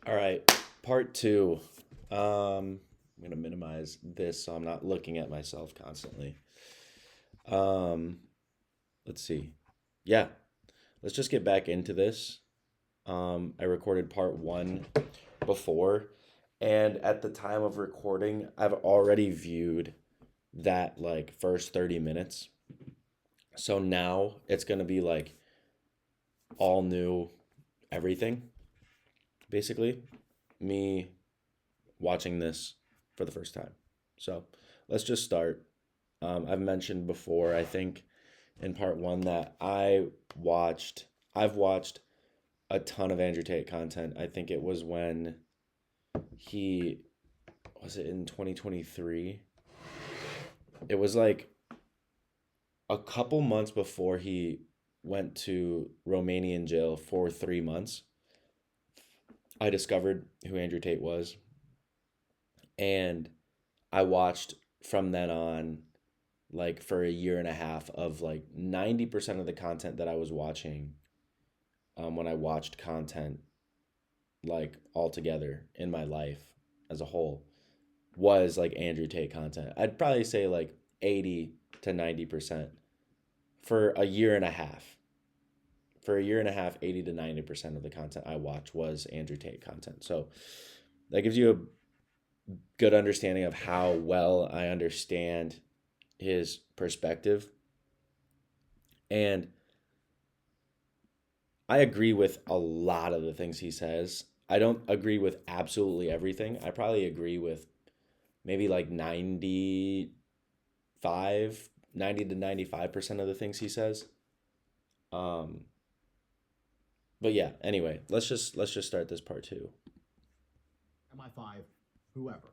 All right, part two. I'm gonna minimize this so I'm not looking at myself constantly. Um, let's see. Yeah, let's just get back into this. I recorded part one before, and at the time of recording, I've already viewed that like first 30 minutes. So now it's gonna be like all new everything, basically. Me watching this for the first time. So let's just start. I've mentioned before, I think in part one, that I've watched a ton of Andrew Tate content. I think it was when he, was it in 2023? It was like a couple months before he went to Romanian jail for 3 months. I discovered who Andrew Tate was, and I watched from then on, like for a year and a half, of like 90% of the content that I was watching, when I watched content like all together in my life as a whole, was like Andrew Tate content. I'd probably say like 80 to 90% for a year and a half. For a year and a half, 80 to 90% of the content I watched was Andrew Tate content. So that gives you a good understanding of how well I understand his perspective. And I agree with a lot of the things he says. I don't agree with absolutely everything. I probably agree with maybe like 90 to 95% of the things he says. Um, but yeah, anyway, let's just start this part two. MI5, whoever.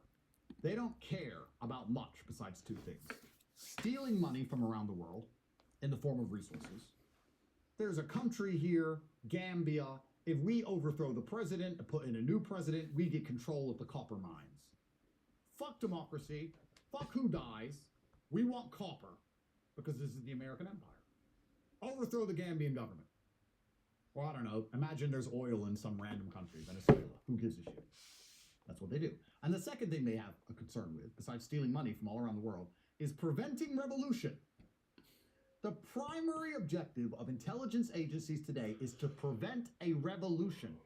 They don't care about much besides two things: stealing money from around the world in the form of resources. There's a country here, Gambia. If we overthrow the president and put in a new president, we get control of the copper mines. Fuck democracy. Fuck who dies. We want copper because this is the American empire. Overthrow the Gambian government. Well, I don't know. Imagine there's oil in some random country, Venezuela. Who gives a shit? That's what they do. And the second thing they have a concern with, besides stealing money from all around the world, is preventing revolution. The primary objective of intelligence agencies today is to prevent a revolution.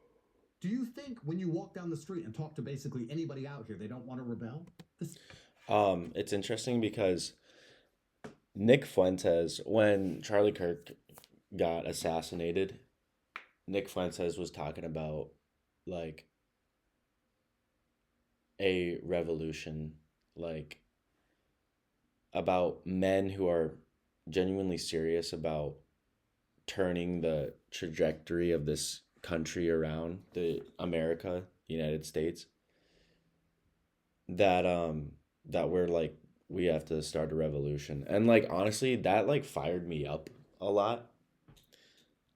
Do you think when you walk down the street and talk to basically anybody out here, they don't want to rebel? It's interesting because Nick Fuentes, when Charlie Kirk got assassinated, Nick Fuentes was talking about like a revolution, like about men who are genuinely serious about turning the trajectory of this country around, the America, United States, that we're like, we have to start a revolution. And like honestly, that like fired me up a lot.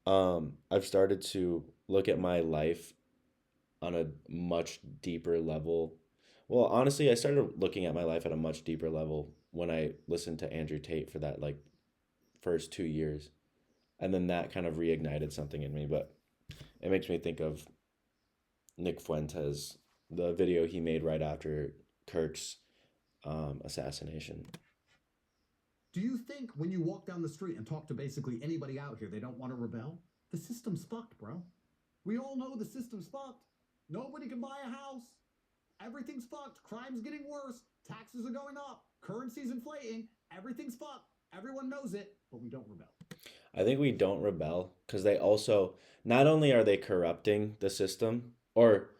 I've started to look at my life on a much deeper level. Well, honestly, I started looking at my life at a much deeper level when I listened to Andrew Tate for that like first 2 years. And then that kind of reignited something in me. But it makes me think of Nick Fuentes, the video he made right after Kirk's assassination. Do you think when you walk down the street and talk to basically anybody out here, they don't want to rebel? The system's fucked, bro. We all know the system's fucked. Nobody can buy a house. Everything's fucked. Crime's getting worse. Taxes are going up. Currency's inflating. Everything's fucked. Everyone knows it, but we don't rebel. I think we don't rebel because they also, not only are they corrupting the system, or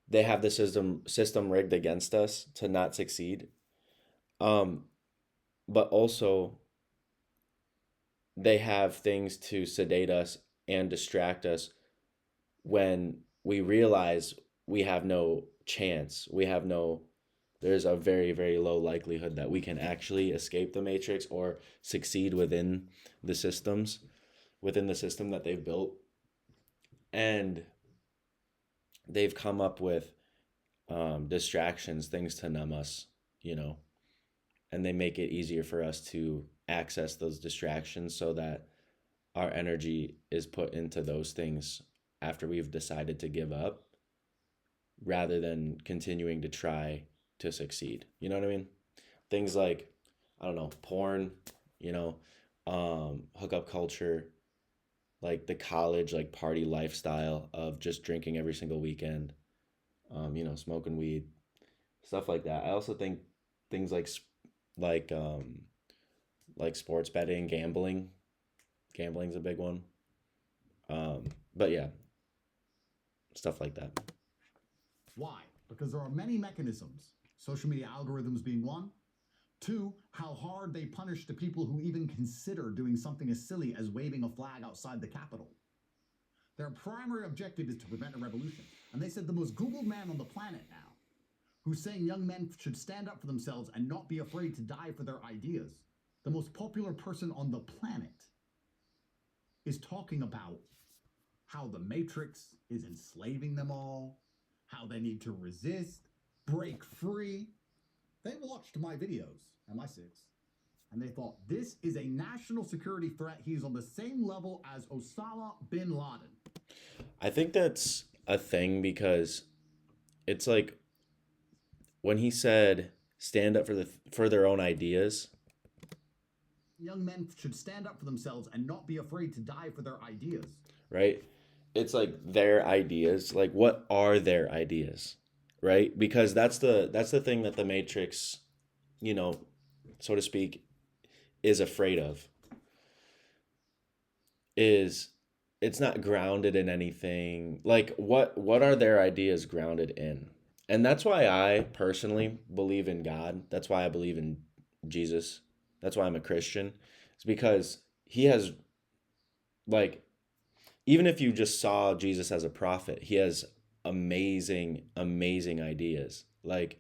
they have the system rigged against us to not succeed, um, but also they have things to sedate us and distract us when we realize we have no chance. There's a very, very low likelihood that we can actually escape the matrix or succeed the systems, within the system that they've built. And they've come up with distractions, things to numb us, you know, and they make it easier for us to access those distractions so that our energy is put into those things after we've decided to give up. rather than continuing to try to succeed. You know what I mean? Things like, I don't know, porn, you know, hookup culture, like the college like party lifestyle of just drinking every single weekend, smoking weed, stuff like that. I also think things like like sports betting, gambling. Gambling's a big one. But yeah, stuff like that. Why? Because there are many mechanisms, social media algorithms being one. Two, how hard they punish the people who even consider doing something as silly as waving a flag outside the Capitol. Their primary objective is to prevent a revolution. And they said the most Googled man on the planet now, who's saying young men should stand up for themselves and not be afraid to die for their ideas, the most popular person on the planet, is talking about how the Matrix is enslaving them all, how they need to resist, break free. They watched my videos, MI6, and they thought, this is a national security threat. He's on the same level as Osama bin Laden. I think that's a thing because it's like when he said stand up for their own ideas. Young men should stand up for themselves and not be afraid to die for their ideas. Right? It's like their ideas. Like what are their ideas? Right? Because that's the thing that the Matrix, so to speak, is afraid of. Is it's not grounded in anything. Like what are their ideas grounded in? And that's why I personally believe in God. That's why I believe in Jesus. That's why I'm a Christian. It's because he has, like, even if you just saw Jesus as a prophet, he has amazing, amazing ideas. Like,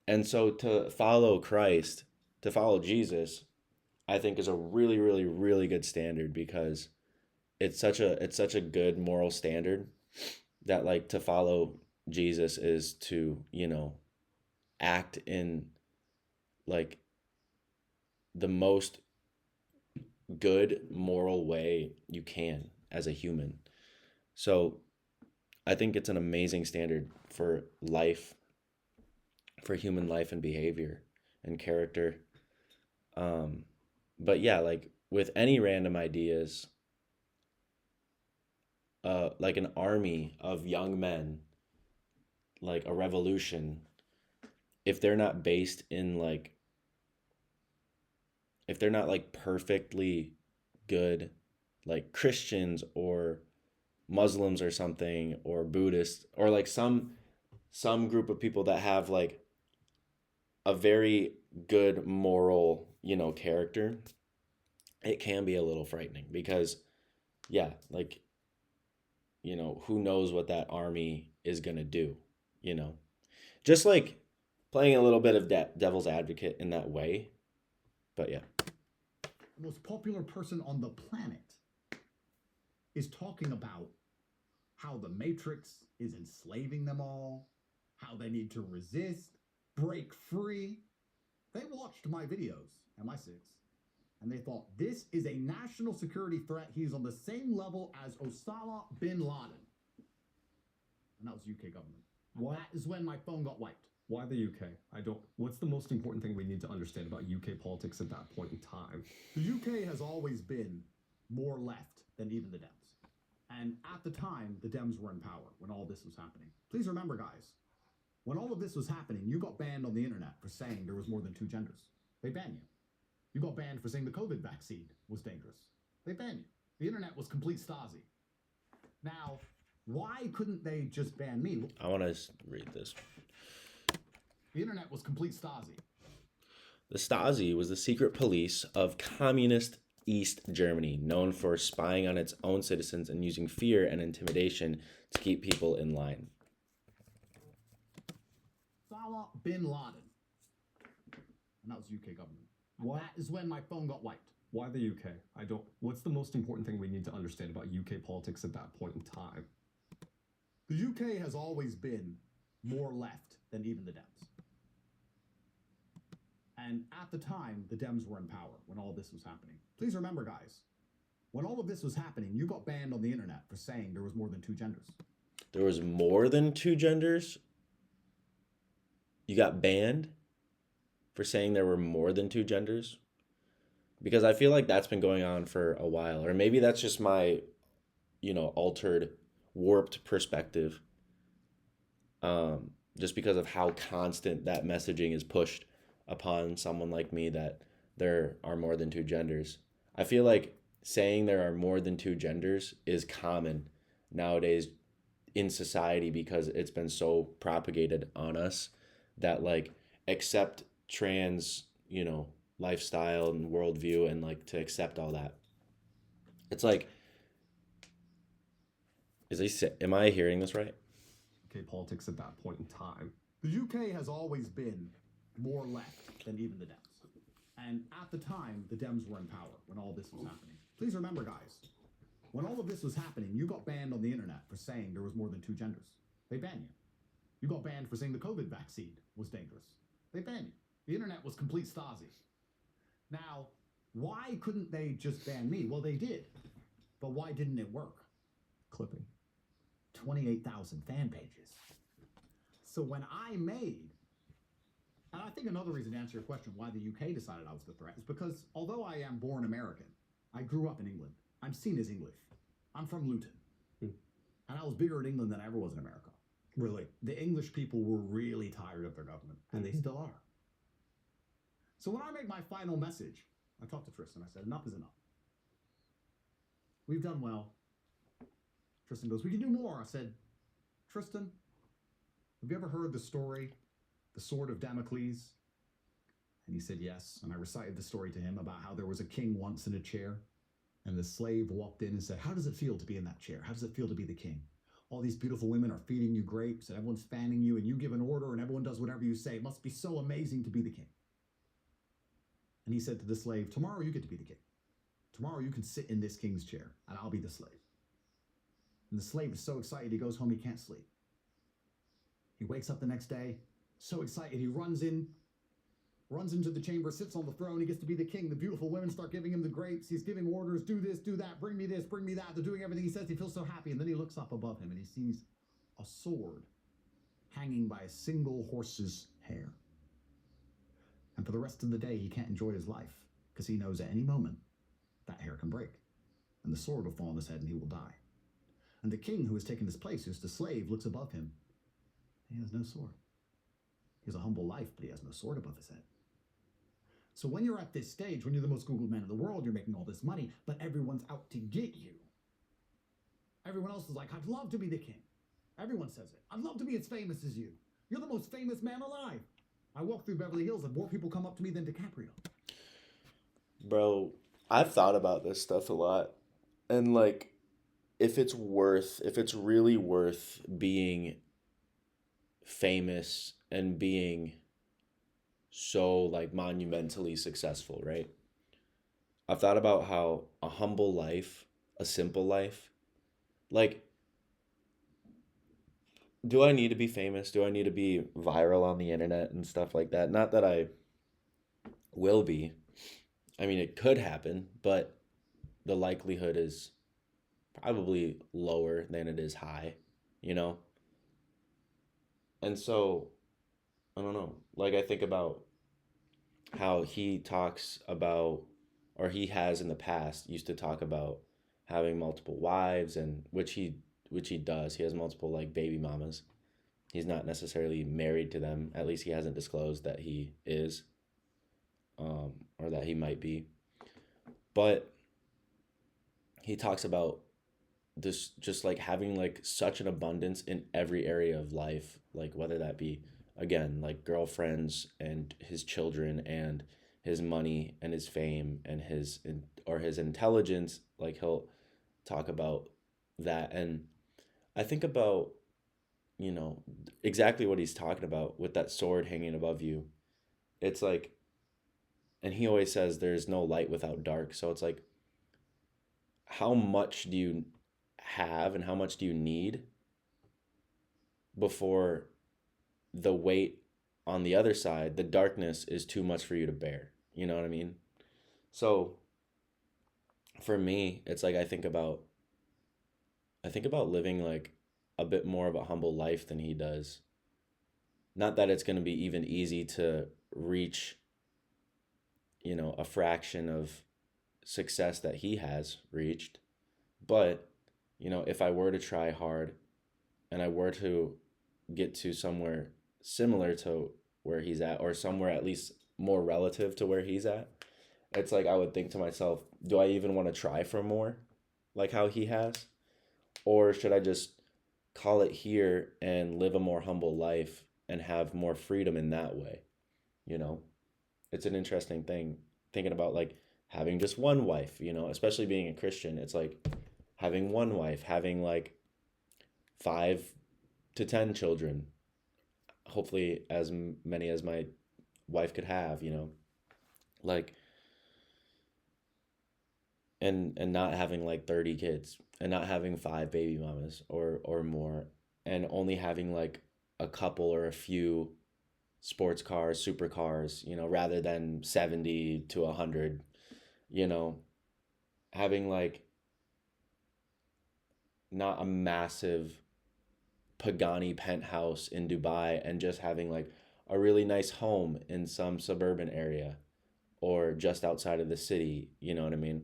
and so to follow Christ, to follow Jesus, I think is a really, really, really good standard because it's such a good moral standard that like to follow Jesus is to, act in like the most good moral way you can as a human. So I think it's an amazing standard for life, for human life and behavior and character. But yeah, like with any random ideas, like an army of young men, like a revolution, if they're not based in like, if they're not like perfectly good, like Christians or Muslims or something, or Buddhists, or like some group of people that have like a very good moral, character, it can be a little frightening because yeah, like who knows what that army is going to do, you know. Just like playing a little bit of devil's advocate in that way. But yeah. The most popular person on the planet is talking about how the Matrix is enslaving them all, how they need to resist, break free. They watched my videos, MI6, and they thought, this is a national security threat. He's on the same level as Osama bin Laden. And that was UK government. What? That is when my phone got wiped. Why the UK? What's the most important thing we need to understand about UK politics at that point in time? The UK has always been more left than even the Dems. And at the time, the Dems were in power when all this was happening. Please remember, guys, when all of this was happening, you got banned on the internet for saying there was more than two genders. They banned you. You got banned for saying the COVID vaccine was dangerous. They banned you. The internet was complete Stasi. Now, why couldn't they just ban me? I want to read this. The internet was complete Stasi. The Stasi was the secret police of communist East Germany, known for spying on its own citizens and using fear and intimidation to keep people in line. Osama bin Laden. And that was UK government. What? That is when my phone got wiped. Why the UK? What's the most important thing we need to understand about UK politics at that point in time? The UK has always been more left than even the Dems. And at the time, the Dems were in power when all this was happening. Please remember, guys, when all of this was happening, you got banned on the internet for saying there was more than two genders. there was more than two genders, you got banned for saying there were more than two genders? Because I feel like that's been going on for a while. Or maybe that's just my, altered, warped perspective. Just because of how constant that messaging is pushed upon someone like me that there are more than two genders. I feel like saying there are more than two genders is common nowadays in society because it's been so propagated on us that like accept trans, lifestyle and worldview and like to accept all that. It's like, am I hearing this right? UK politics at that point in time. The UK has always been more left than even the Dems. And at the time, the Dems were in power when all this was happening. Please remember, guys, when all of this was happening, you got banned on the internet for saying there was more than two genders. They banned you. You got banned for saying the COVID vaccine was dangerous. They banned you. The internet was complete Stasi. Now, why couldn't they just ban me? Well, they did. But why didn't it work? Clipping. 28,000 fan pages. So when I made, and I think another reason to answer your question why the UK decided I was the threat is because although I am born American, I grew up in England. I'm seen as English. I'm from Luton. And I was bigger in England than I ever was in America. Really? The English people were really tired of their government, and they still are. So when I made my final message, I talked to Tristan. I said, enough is enough. We've done well. Tristan goes, we can do more. I said, Tristan, have you ever heard the story, The Sword of Damocles? And he said, yes. And I recited the story to him about how there was a king once in a chair, and the slave walked in and said, how does it feel to be in that chair? How does it feel to be the king? All these beautiful women are feeding you grapes, and everyone's fanning you, and you give an order, and everyone does whatever you say. It must be so amazing to be the king. And he said to the slave, tomorrow you get to be the king. Tomorrow you can sit in this king's chair, and I'll be the slave. And the slave is so excited, he goes home, he can't sleep. He wakes up the next day, so excited, he runs into the chamber, sits on the throne, he gets to be the king. The beautiful women start giving him the grapes. He's giving orders, do this, do that, bring me this, bring me that. They're doing everything he says. He feels so happy. And then he looks up above him and he sees a sword hanging by a single horse's hair. And for the rest of the day, he can't enjoy his life because he knows at any moment that hair can break and the sword will fall on his head and he will die. And the king who has taken his place, who's the slave, looks above him. He has no sword. He has a humble life, but he has no sword above his head. So when you're at this stage, when you're the most Googled man in the world, you're making all this money, but everyone's out to get you. Everyone else is like, I'd love to be the king. Everyone says it. I'd love to be as famous as you. You're the most famous man alive. I walk through Beverly Hills and more people come up to me than DiCaprio. Bro, I've thought about this stuff a lot. And like, if it's really worth being famous and being so like monumentally successful, right? I've thought about how a humble life, a simple life, like, do I need to be famous? Do I need to be viral on the internet and stuff like that? Not that I will be. I mean, it could happen, but the likelihood is probably lower than it is high, you know? And so, I don't know. Like, I think about how he talks about, or he has in the past, used to talk about having multiple wives, and which he does. He has multiple, like, baby mamas. He's not necessarily married to them. At least he hasn't disclosed that he is, or that he might be. But he talks about this, just like having like such an abundance in every area of life, like whether that be, again, like girlfriends and his children and his money and his fame and his intelligence. Like, he'll talk about that. And I think about, exactly what he's talking about with that sword hanging above you. It's like, and he always says there's no light without dark. So it's like, how much do you have and how much do you need before the weight on the other side, the darkness, is too much for you to bear? You know what I mean? So for me, it's like I think about living like a bit more of a humble life than he does. Not that it's going to be even easy to reach, a fraction of success that he has reached. But, if I were to try hard and I were to get to somewhere similar to where he's at, or somewhere at least more relative to where he's at, it's like I would think to myself, do I even want to try for more like how he has? Or should I just call it here and live a more humble life and have more freedom in that way? It's an interesting thing thinking about like having just one wife, especially being a Christian. It's like having one wife, having like 5 to 10 children, hopefully as many as my wife could have, like, and not having like 30 kids and not having 5 baby mamas or more, and only having like a couple or a few sports cars, supercars, rather than 70 to 100, having like not a massive Pagani penthouse in Dubai, and just having like a really nice home in some suburban area or just outside of the city, you know what I mean?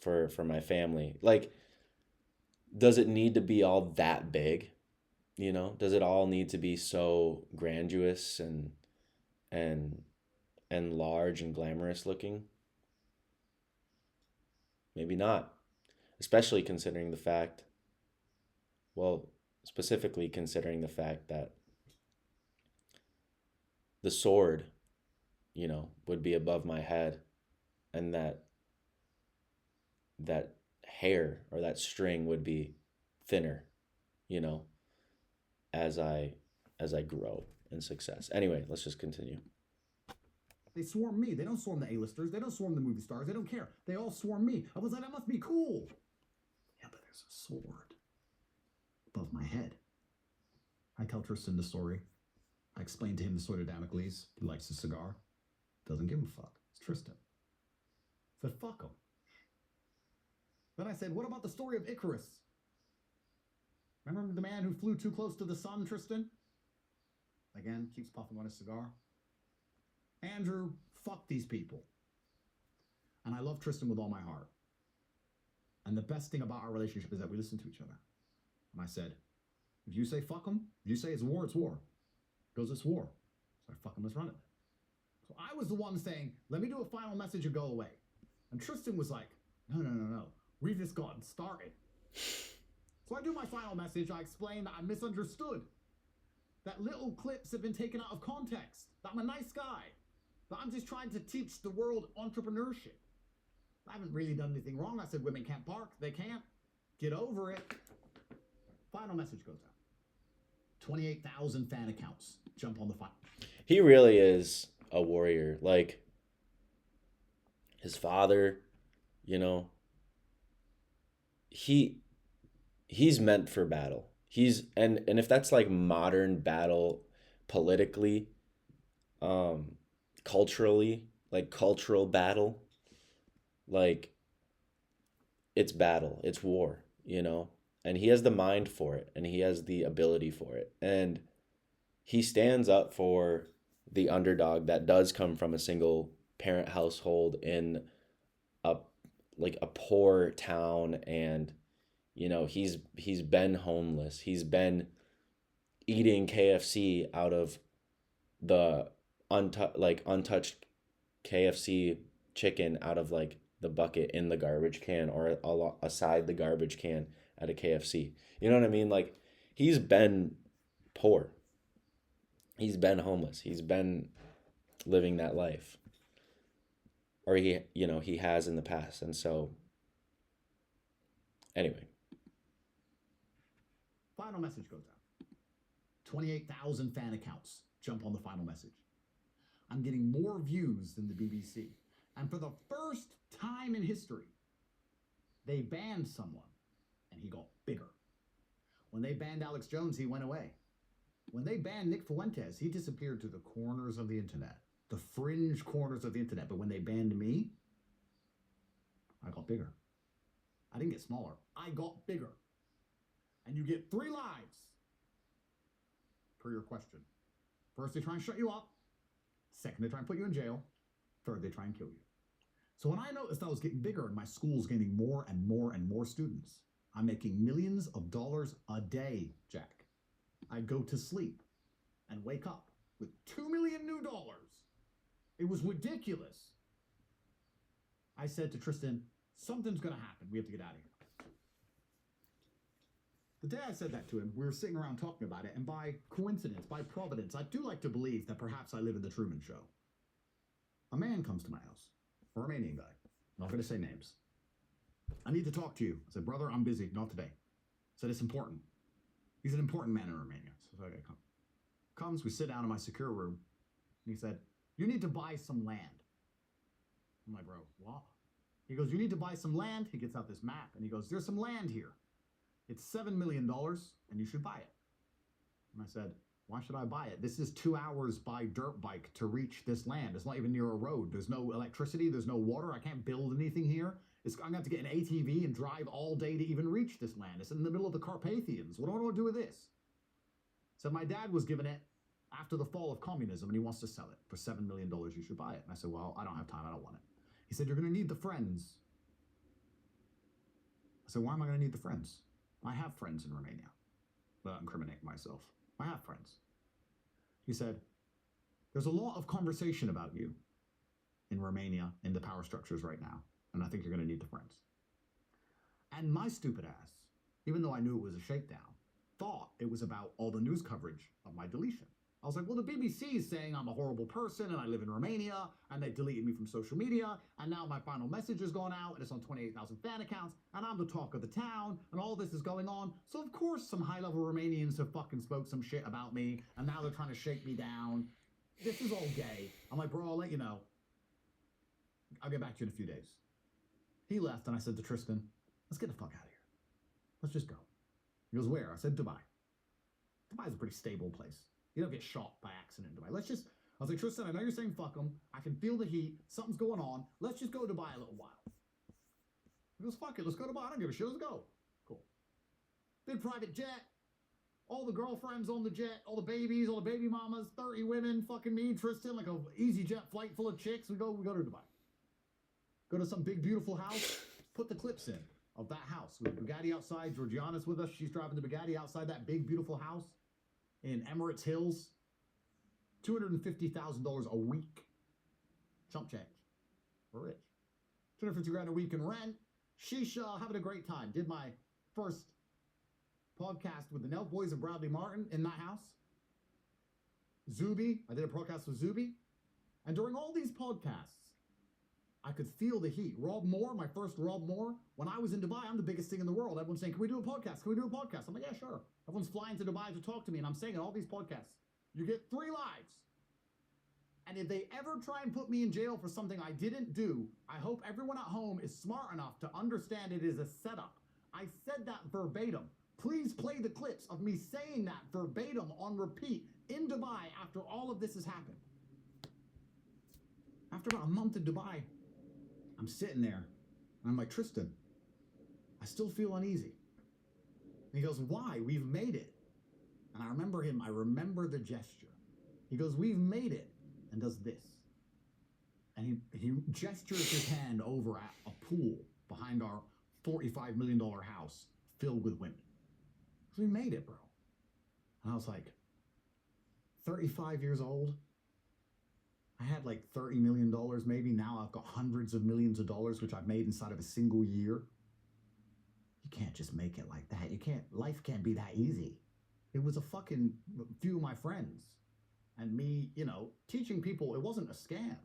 For my family. Like, does it need to be all that big? Does it all need to be so grandiose and and large and glamorous looking? Maybe not. Especially considering the fact, well, specifically considering the fact that the sword, would be above my head, and that hair or that string would be thinner, you know, as I grow in success. Anyway, let's just continue. They swarm me. They don't swarm the A-listers. They don't swarm the movie stars. They don't care. They all swarm me. I was like, that must be cool. Yeah, but there's a sword above my head. I tell Tristan the story. I explain to him the sword of Damocles. He likes his cigar. Doesn't give a fuck. It's Tristan. I said, fuck him. Then I said, what about the story of Icarus? Remember the man who flew too close to the sun, Tristan? Again, keeps puffing on his cigar. Andrew, fuck these people. And I love Tristan with all my heart. And the best thing about our relationship is that we listen to each other. And I said, if you say fuck them, if you say it's war, it's war. He goes, it's war. So I fuck him, let's run it. So I was the one saying, let me do a final message and go away. And Tristan was like, no. We've just gotten started. So I do my final message. I explain that I misunderstood. That little clips have been taken out of context. That I'm a nice guy. That I'm just trying to teach the world entrepreneurship. I haven't really done anything wrong. I said women can't park. They can't. Get over it. Final message goes out. 28,000 fan accounts jump on the file. He really is a warrior. Like, his father, he's meant for battle. And if that's like modern battle politically, culturally, like cultural battle, like, it's battle, it's war, and he has the mind for it, and he has the ability for it, and he stands up for the underdog that does come from a single parent household in a poor town, and he's been homeless, he's been eating KFC out of the untouched KFC chicken out of like the bucket in the garbage can, or aside the garbage can at a KFC. You know what I mean? Like, he's been poor. He's been homeless. He's been living that life. Or he has in the past. And so, anyway. Final message goes out. 28,000 fan accounts jump on the final message. I'm getting more views than the BBC. And for the first time in history, they banned someone, and he got bigger. When they banned Alex Jones, he went away. When they banned Nick Fuentes, he disappeared to the corners of the internet, the fringe corners of the internet. But when they banned me, I got bigger. I didn't get smaller. I got bigger. and you get 3 lives. Per your question. First, they try and shut you up. Second, they try and put you in jail. Third, they try and kill you. So when I noticed I was getting bigger and my school's gaining more and more and more students, I'm making millions of dollars a day, Jack. I go to sleep and wake up with $2 million new dollars. It was ridiculous. I said to Tristan, something's going to happen. We have to get out of here. The day I said that to him, we were sitting around talking about it, and by coincidence, by providence, I do like to believe that perhaps I live in the Truman Show. A man comes to my house, a Romanian guy. I'm not going to say names. I need to talk to you. I said, brother, I'm busy. Not today. I said, it's important. He's an important man in Romania. So okay, come. Comes, we sit down in my secure room, and he said, you need to buy some land. I'm like, bro, what? He goes, you need to buy some land. He gets out this map, and he goes, there's some land here. It's $7 million, and you should buy it. And I said, why should I buy it? This is 2 hours by dirt bike to reach this land. It's not even near a road. There's no electricity. There's no water. I can't build anything here. I'm going to have to get an ATV and drive all day to even reach this land. It's in the middle of the Carpathians. What do I want to do with this? So my dad was given it after the fall of communism, and he wants to sell it for $7 million. You should buy it. And I said, well, I don't have time. I don't want it. He said, you're going to need the friends. I said, why am I going to need the friends? I have friends in Romania. Without incriminating myself. I have friends. He said, there's a lot of conversation about you in Romania in the power structures right now, and I think you're going to need the friends. And my stupid ass, even though I knew it was a shakedown, thought it was about all the news coverage of my deletion. I was like, well, the BBC is saying I'm a horrible person and I live in Romania and they deleted me from social media and now my final message has gone out and it's on 28,000 fan accounts and I'm the talk of the town and all this is going on. So of course some high-level Romanians have fucking spoke some shit about me and now they're trying to shake me down. This is all gay. I'm like, bro, I'll let you know. I'll get back to you in a few days. He left and I said to Tristan, let's get the fuck out of here. Let's just go. He goes, where? I said, Dubai. Dubai's a pretty stable place. You don't get shot by accident in Dubai. I was like, Tristan, I know you're saying fuck them. I can feel the heat. Something's going on. Let's just go to Dubai a little while. He goes, fuck it. Let's go to Dubai. I don't give a shit. Let's go. Cool. Big private jet. All the girlfriends on the jet. All the babies. All the baby mamas. 30 women. Fucking me, Tristan. Like a easy jet flight full of chicks. We go to Dubai. Go to some big, beautiful house. Put the clips in of that house. With the Bugatti outside. Georgiana's with us. She's driving the Bugatti outside that big, beautiful house in Emirates Hills. $250,000 a week. Chump change. We're rich. 250 grand a week in rent. Shisha, having a great time. Did my first podcast with the Nelk Boys and Bradley Martin in that house. Zuby, I did a podcast with Zuby. And during all these podcasts, I could feel the heat. Rob Moore, my first Rob Moore, when I was in Dubai, I'm the biggest thing in the world. Everyone's saying, can we do a podcast? Can we do a podcast? I'm like, yeah, sure. Everyone's flying to Dubai to talk to me, and I'm saying in all these podcasts, you get 3 lives. And if they ever try and put me in jail for something I didn't do, I hope everyone at home is smart enough to understand it is a setup. I said that verbatim. Please play the clips of me saying that verbatim on repeat in Dubai after all of this has happened. After about a month in Dubai, I'm sitting there, and I'm like, Tristan, I still feel uneasy. And he goes, why? We've made it. And I remember him. I remember the gesture. He goes, we've made it, and does this. And he gestures his hand over at a pool behind our $45 million house filled with women. So we made it, bro. And I was like, 35 years old? I had like $30 million maybe. Now I've got hundreds of millions of dollars, which I've made inside of a single year. You can't just make it like that. Life can't be that easy. It was a fucking few of my friends and me, teaching people it wasn't a scam.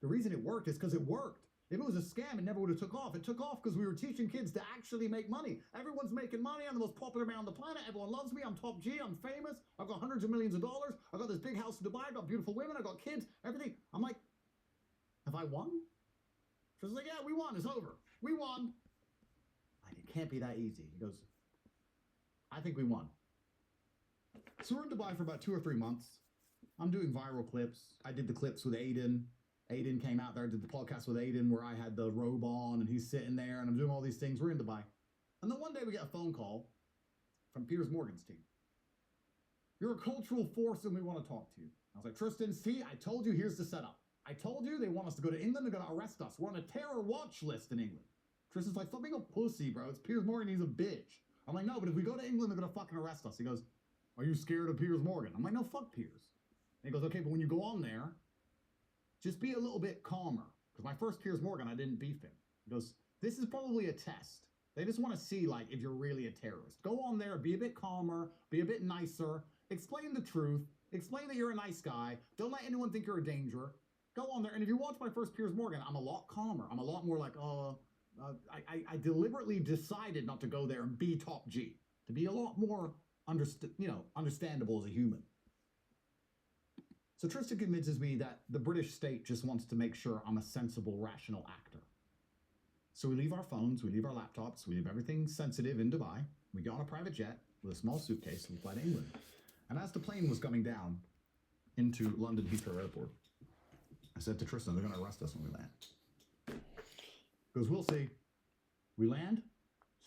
The reason it worked is because it worked. If it was a scam, it never would have took off. It took off because we were teaching kids to actually make money. Everyone's making money. I'm the most popular man on the planet. Everyone loves me. I'm top G. I'm famous. I've got hundreds of millions of dollars. I've got this big house in Dubai. I've got beautiful women. I've got kids, everything. I'm like, have I won? She's like, yeah, we won. It's over. We won. Like, it can't be that easy. He goes, I think we won. So we're in Dubai for about 2 or 3 months. I'm doing viral clips. I did the clips with Aiden. Aiden came out there, did the podcast with Aiden where I had the robe on and he's sitting there and I'm doing all these things. We're in Dubai. And then one day we get a phone call from Piers Morgan's team. You're a cultural force and we want to talk to you. I was like, Tristan, see, I told you, here's the setup. I told you they want us to go to England, they're going to arrest us. We're on a terror watch list in England. Tristan's like, stop being a pussy, bro. It's Piers Morgan, he's a bitch. I'm like, no, but if we go to England, they're going to fucking arrest us. He goes, are you scared of Piers Morgan? I'm like, no, fuck Piers. And he goes, okay, but when you go on there, just be a little bit calmer. Because my first Piers Morgan, I didn't beef him. He goes, this is probably a test. They just want to see, like, if you're really a terrorist. Go on there, be a bit calmer, be a bit nicer, explain the truth, explain that you're a nice guy, don't let anyone think you're a danger. Go on there, and if you watch my first Piers Morgan, I'm a lot calmer. I'm a lot more like, I deliberately decided not to go there and be top G. To be a lot more understandable as a human. So Tristan convinces me that the British state just wants to make sure I'm a sensible, rational actor. So we leave our phones, we leave our laptops, we leave everything sensitive in Dubai. We get on a private jet with a small suitcase and we fly to England. And as the plane was coming down into London Heathrow Airport, I said to Tristan, they're going to arrest us when we land. He goes, we'll see. We land,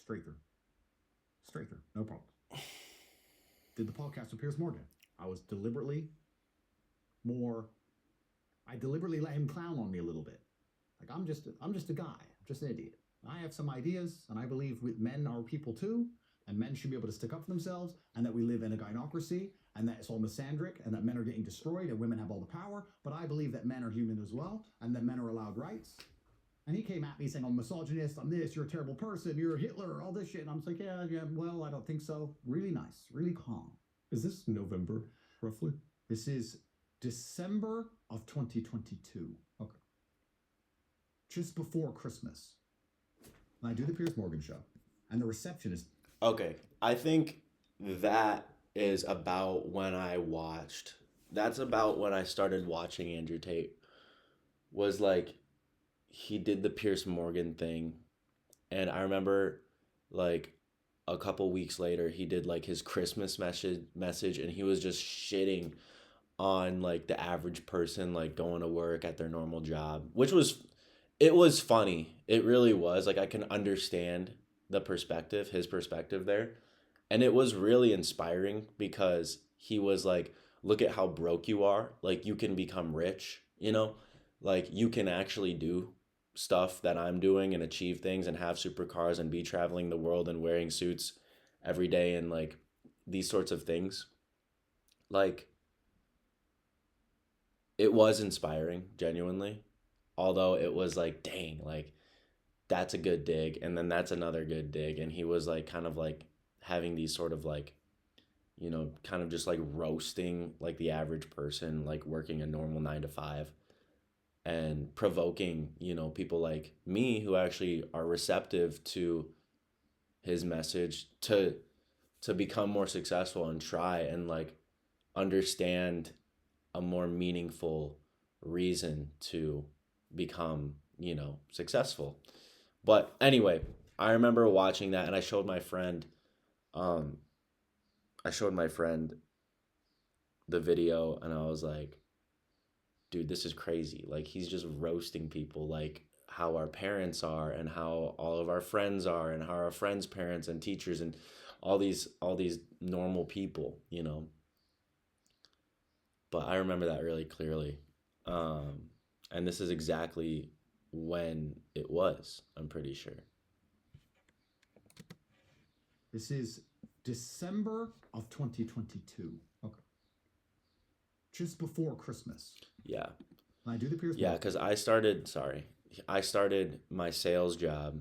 straight through. Straight through, no problem. Did the podcast with Piers Morgan. I deliberately let him clown on me a little bit. Like, I'm just a guy. I'm just an idiot. I have some ideas, and I believe men are people too, and men should be able to stick up for themselves, and that we live in a gynocracy, and that it's all misandric, and that men are getting destroyed, and women have all the power, but I believe that men are human as well, and that men are allowed rights. And he came at me saying, I'm a misogynist, I'm this, you're a terrible person, you're Hitler, all this shit. And I'm just like, yeah, well, I don't think so. Really nice, really calm. Is this November, roughly? This is December of 2022. Okay. Just before Christmas. And I do the Piers Morgan show. And the reception is... Okay, I think that is about when I watched. That's about when I started watching Andrew Tate. Was like, he did the Piers Morgan thing. And I remember, like, a couple weeks later, he did, like, his Christmas message, and he was just shitting on, like, the average person, like, going to work at their normal job, which was, it was funny. It really was. Like, I can understand the perspective, his perspective there. And it was really inspiring because he was like, look at how broke you are. Like, you can become rich, you know? Like, you can actually do stuff that I'm doing and achieve things and have supercars and be traveling the world and wearing suits every day and, like, these sorts of things. Like, it was inspiring, genuinely. Although it was like, dang, like, that's a good dig. And then that's another good dig. And he was, like, kind of, like, having these sort of, like, you know, kind of just, like, roasting, like, the average person, like, working a normal 9 to 5. And provoking, you know, people like me who actually are receptive to his message to become more successful and try and, like, understand a more meaningful reason to become, you know, successful. But anyway, I remember watching that and I showed my friend the video and I was like, dude, this is crazy. Like, he's just roasting people, like how our parents are and how all of our friends are and how our friends' parents and teachers and all these normal people, you know. But I remember that really clearly. And this is exactly when it was, I'm pretty sure. This is December of 2022. Okay. Just before Christmas. Yeah. And I do the Piers Yeah, Morgan. because I started my sales job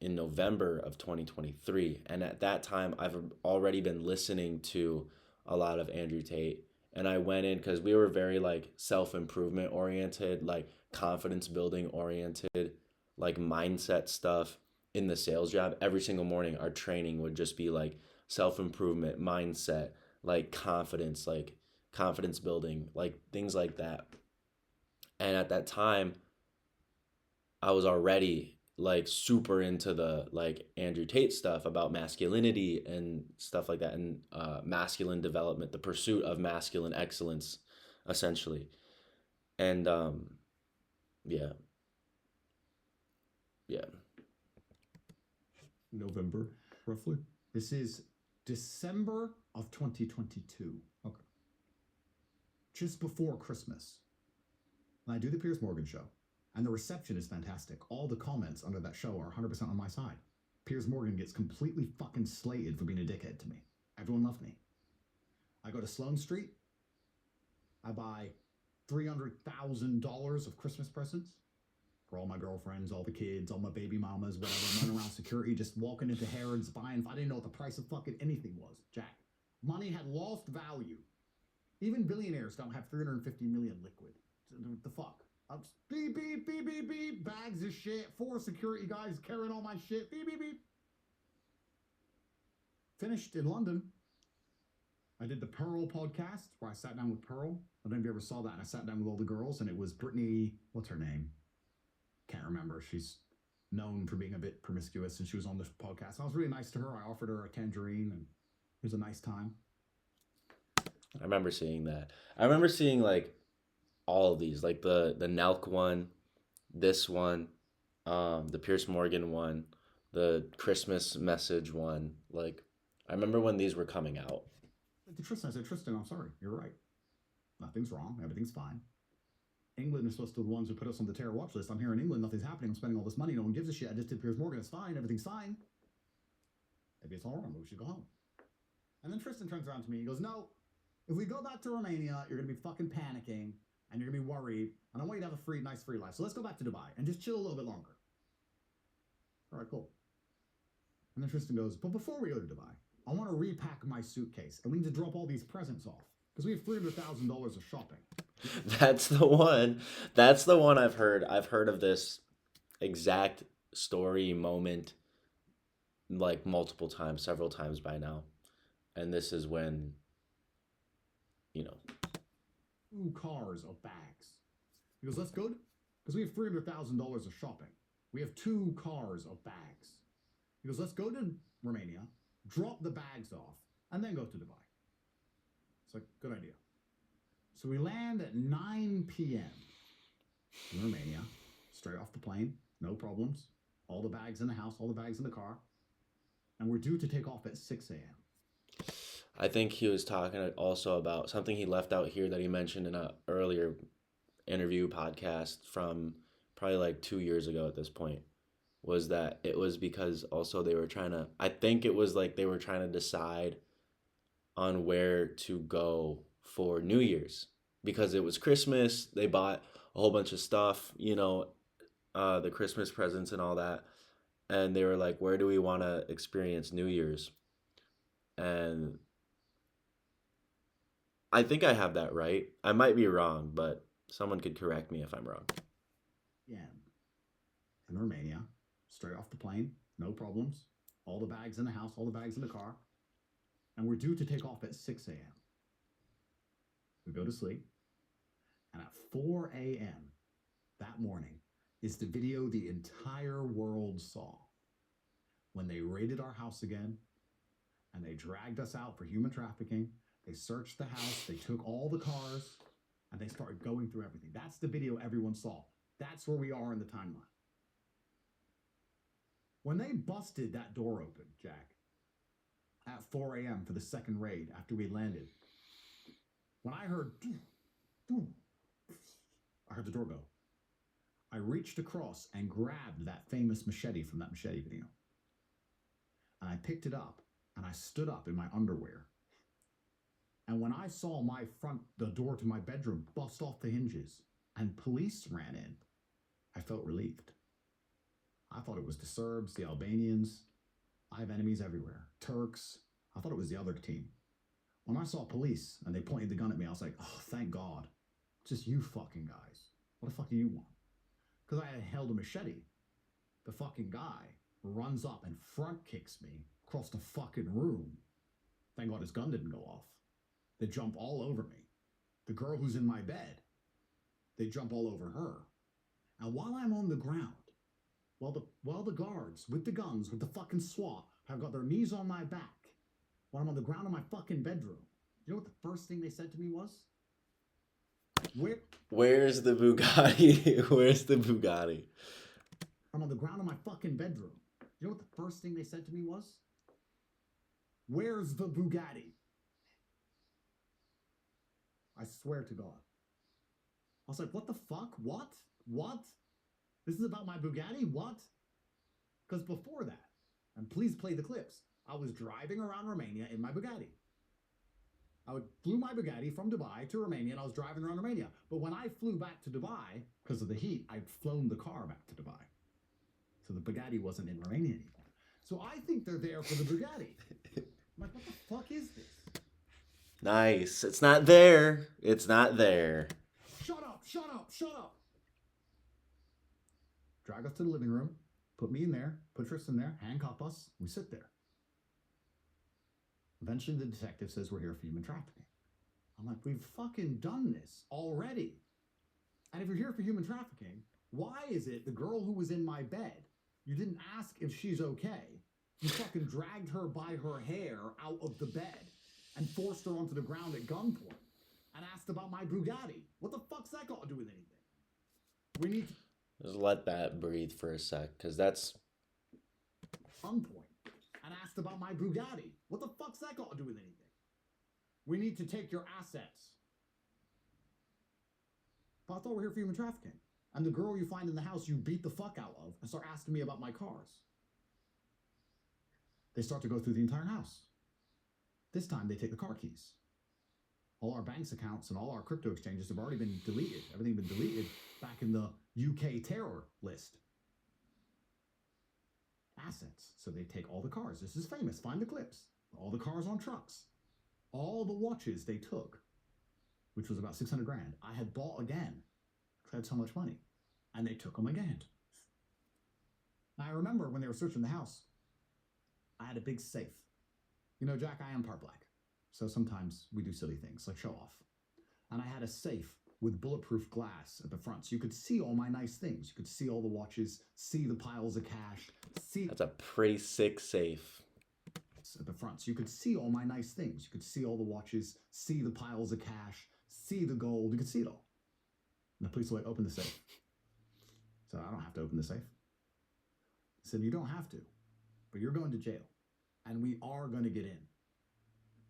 in November of 2023. And at that time, I've already been listening to a lot of Andrew Tate. And I went in because we were very, like, self-improvement oriented, like, confidence building oriented, like, mindset stuff in the sales job. Every single morning, our training would just be, like, self-improvement, mindset, like, confidence building, like, things like that. And at that time, I was already, like, super into the, like, Andrew Tate stuff about masculinity and stuff like that, and masculine development, the pursuit of masculine excellence, essentially. And yeah. November. roughly? This is December of 2022. Okay. Just before Christmas. And I do the Piers Morgan show. And the reception is fantastic. All the comments under that show are 100% on my side. Piers Morgan gets completely fucking slated for being a dickhead to me. Everyone loved me. I go to Sloane Street. I buy $300,000 of Christmas presents for all my girlfriends, all the kids, all my baby mamas, whatever. I'm running around security, just walking into Harrods, buying. I didn't know what the price of fucking anything was, Jack. Money had lost value. Even billionaires don't have 350 million liquid. What the fuck? Beep, beep, beep, beep, beep. Bags of shit. 4 security guys carrying all my shit. Beep, beep, beep. Finished in London. I did the Pearl podcast where I sat down with Pearl. I don't know if you ever saw that. And I sat down with all the girls, and it was Brittany, what's her name? Can't remember. She's known for being a bit promiscuous, and she was on this podcast. I was really nice to her. I offered her a tangerine, and it was a nice time. I remember seeing that. I remember seeing like all of these, like the Nelk one, this one, the Piers Morgan one, the Christmas message one. Like, I remember when these were coming out. To Tristan, I said, Tristan, I'm sorry. You're right. Nothing's wrong. Everything's fine. England is supposed to be the ones who put us on the terror watch list. I'm here in England. Nothing's happening. I'm spending all this money. No one gives a shit. I just did Piers Morgan. It's fine. Everything's fine. Maybe it's all wrong. We should go home. And then Tristan turns around to me. He goes, no, if we go back to Romania, you're going to be fucking panicking and you're going to be worried. And I want you to have a nice free life. So let's go back to Dubai and just chill a little bit longer. All right, cool. And then Tristan goes, but before we go to Dubai, I want to repack my suitcase and we need to drop all these presents off because we have $300,000 of shopping. That's the one. That's the one I've heard. I've heard of this exact story moment like multiple times, several times by now. And this is when, you know. 2 cars of bags. He goes, that's good because we have $300,000 of shopping. We have 2 cars of bags. He goes, let's go to Romania, drop the bags off, and then go to Dubai. It's like, good idea. So we land at 9 p.m. in Romania, straight off the plane, no problems. All the bags in the house, all the bags in the car. And we're due to take off at 6 a.m. I think he was talking also about something he left out here that he mentioned in an earlier interview podcast from probably like 2 years ago at this point, was that it was because also they were trying to, I think it was like they were trying to decide on where to go for New Year's because it was Christmas. They bought a whole bunch of stuff, you know, the Christmas presents and all that. And they were like, where do we want to experience New Year's? And I think I have that right. I might be wrong, but someone could correct me if I'm wrong. Yeah. In Romania, straight off the plane, no problems. All the bags in the house, all the bags in the car. And we're due to take off at 6 a.m. We go to sleep. And at 4 a.m. that morning is the video the entire world saw when they raided our house again and they dragged us out for human trafficking. They searched the house. They took all the cars and they started going through everything. That's the video everyone saw. That's where we are in the timeline. When they busted that door open, Jack, at 4 a.m. for the second raid after we landed, when I heard the door go, I reached across and grabbed that famous machete from that machete video. And I picked it up and I stood up in my underwear. And when I saw the door to my bedroom bust off the hinges and police ran in, I felt relieved. I thought it was the Serbs, the Albanians. I have enemies everywhere. Turks. I thought it was the other team. When I saw police and they pointed the gun at me, I was like, oh, thank God. Just you fucking guys. What the fuck do you want? Because I had held a machete. The fucking guy runs up and front kicks me across the fucking room. Thank God his gun didn't go off. They jump all over me. The girl who's in my bed, they jump all over her. And while I'm on the ground, while the guards with the guns, with the fucking SWAT, have got their knees on my back, while I'm on the ground in my fucking bedroom, you know what the first thing they said to me was? Where's the Bugatti? Where's the Bugatti? I'm on the ground in my fucking bedroom. You know what the first thing they said to me was? Where's the Bugatti? I swear to God. I was like, what the fuck? What? What? This is about my Bugatti? What? Because before that, and please play the clips, I was driving around Romania in my Bugatti. Flew my Bugatti from Dubai to Romania, and I was driving around Romania. But when I flew back to Dubai, because of the heat, I'd flown the car back to Dubai. So the Bugatti wasn't in Romania anymore. So I think they're there for the Bugatti. I'm like, what the fuck is this? Nice. It's not there. It's not there. Shut up, shut up, shut up. Drag us to the living room, put me in there, put Tristan there, handcuff us, we sit there. Eventually the detective says we're here for human trafficking. I'm like, we've fucking done this already. And if you're here for human trafficking, why is it the girl who was in my bed, you didn't ask if she's okay, you fucking dragged her by her hair out of the bed and forced her onto the ground at gunpoint and asked about my Bugatti? What the fuck's that got to do with anything? We need to... Just let that breathe for a sec, because that's... gunpoint and asked about my Bugatti. What the fuck's that got to do with anything? We need to take your assets. But I thought we're here for human trafficking. And the girl you find in the house you beat the fuck out of and start asking me about my cars. They start to go through the entire house. This time they take the car keys. All our bank's accounts and all our crypto exchanges have already been deleted. Everything been deleted back in the UK terror list. Assets. So they take all the cars. This is famous. Find the clips. All the cars on trucks. All the watches they took, which was about 600 grand. I had bought again because I had so much money. And they took them again. Now I remember when they were searching the house, I had a big safe. You know, Jack, I am part black. So sometimes we do silly things like show off. And I had a safe with bulletproof glass at the front. So you could see all my nice things. You could see all the watches, see the piles of cash, see... That's a pretty sick safe. At the front. So you could see all my nice things. You could see all the watches, see the piles of cash, see the gold. You could see it all. And the police were like, open the safe. So I don't have to open the safe. I said, you don't have to, but you're going to jail. And we are going to get in.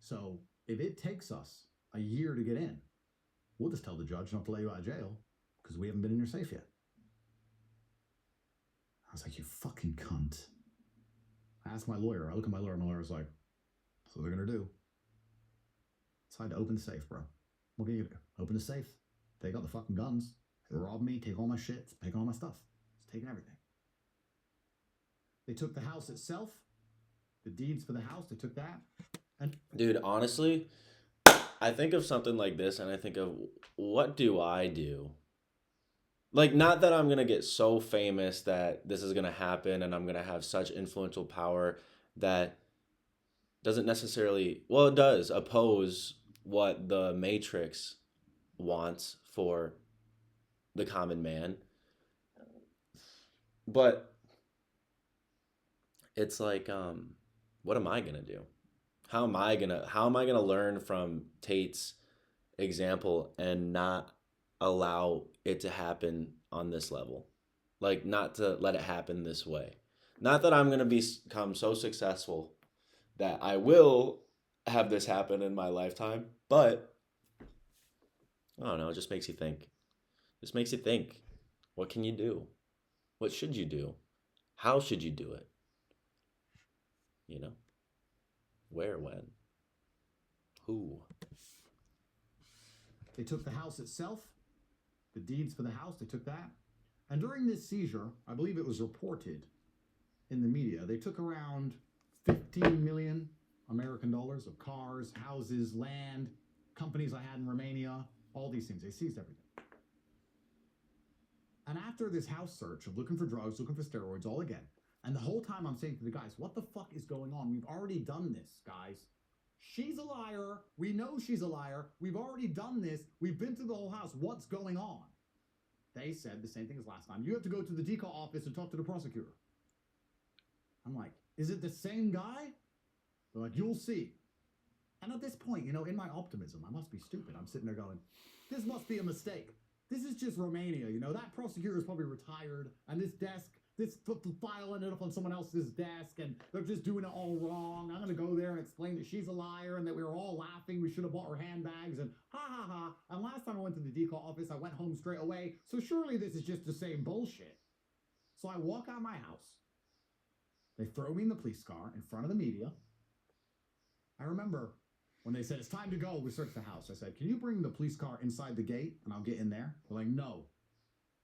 So if it takes us a year to get in, we'll just tell the judge not to let you out of jail because we haven't been in your safe yet. I was like, you fucking cunt. I asked my lawyer. I look at my lawyer, and my lawyer's like, that's what they're going to do. So I had to open the safe, bro. What can you do? Open the safe. Take out the fucking guns. Rob me. Take all my shit. Take all my stuff. It's taking everything. They took the house itself. The deeds for the house, they took that. And Dude, honestly, I think of something like this, and I think of, what do I do? Like, not that I'm going to get so famous that this is going to happen and I'm going to have such influential power that doesn't necessarily, well, it does oppose what the Matrix wants for the common man. But it's like, what am I going to do? How am I going to learn from Tate's example and not allow it to happen on this level? Like, not to let it happen this way. Not that I'm going to become so successful that I will have this happen in my lifetime, but I don't know, it just makes you think. Just makes you think. What can you do? What should you do? How should you do it? You know? Where, when? Who? they took the house itself, the deeds for the house, they took that. And during this seizure, I believe it was reported in the media, they took around 15 million American dollars of cars, houses, land, companies I had in Romania, all these things. They seized everything. And after this house search of looking for drugs, looking for steroids, all again, and the whole time I'm saying to the guys, what the fuck is going on? We've already done this, guys. She's a liar. We know she's a liar. We've already done this. We've been through the whole house. What's going on? They said the same thing as last time. You have to go to the DECA office and talk to the prosecutor. I'm like, is it the same guy? They're like, you'll see. And at this point, you know, in my optimism, I must be stupid. I'm sitting there going, this must be a mistake. This is just Romania, you know. That prosecutor is probably retired, and this desk this file ended up on someone else's desk and they're just doing it all wrong. I'm going to go there and explain that she's a liar and that we were all laughing. We should have bought her handbags and ha ha ha. And last time I went to the decall office, I went home straight away. So surely this is just the same bullshit. So I walk out of my house. They throw me in the police car in front of the media. I remember when they said, it's time to go, we searched the house. I said, can you bring the police car inside the gate and I'll get in there? They're like, no.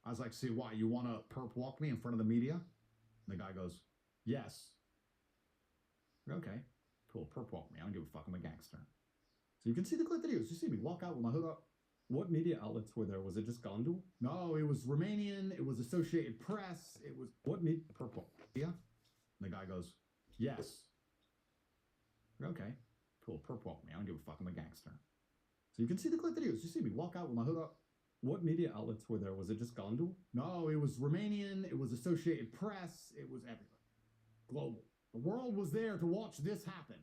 I was like, see, why? You want to perp walk me in front of the media? And the guy goes, yes. Okay, cool, perp walk me. I don't give a fuck, I'm a gangster. So you can see the clip videos. You see me walk out with my hood up. What media outlets were there? Was it just Gondul? No, it was Romanian. It was Associated Press. It was What media? Perp walk. yeah. And the guy goes, yes. Okay, cool, perp walk me. I don't give a fuck, I'm a gangster. So you can see the clip videos. You see me walk out with my hood up. What media outlets were there? Was it just Gondul? No, it was Romanian. It was Associated Press. It was everywhere. Global. The world was there to watch this happen.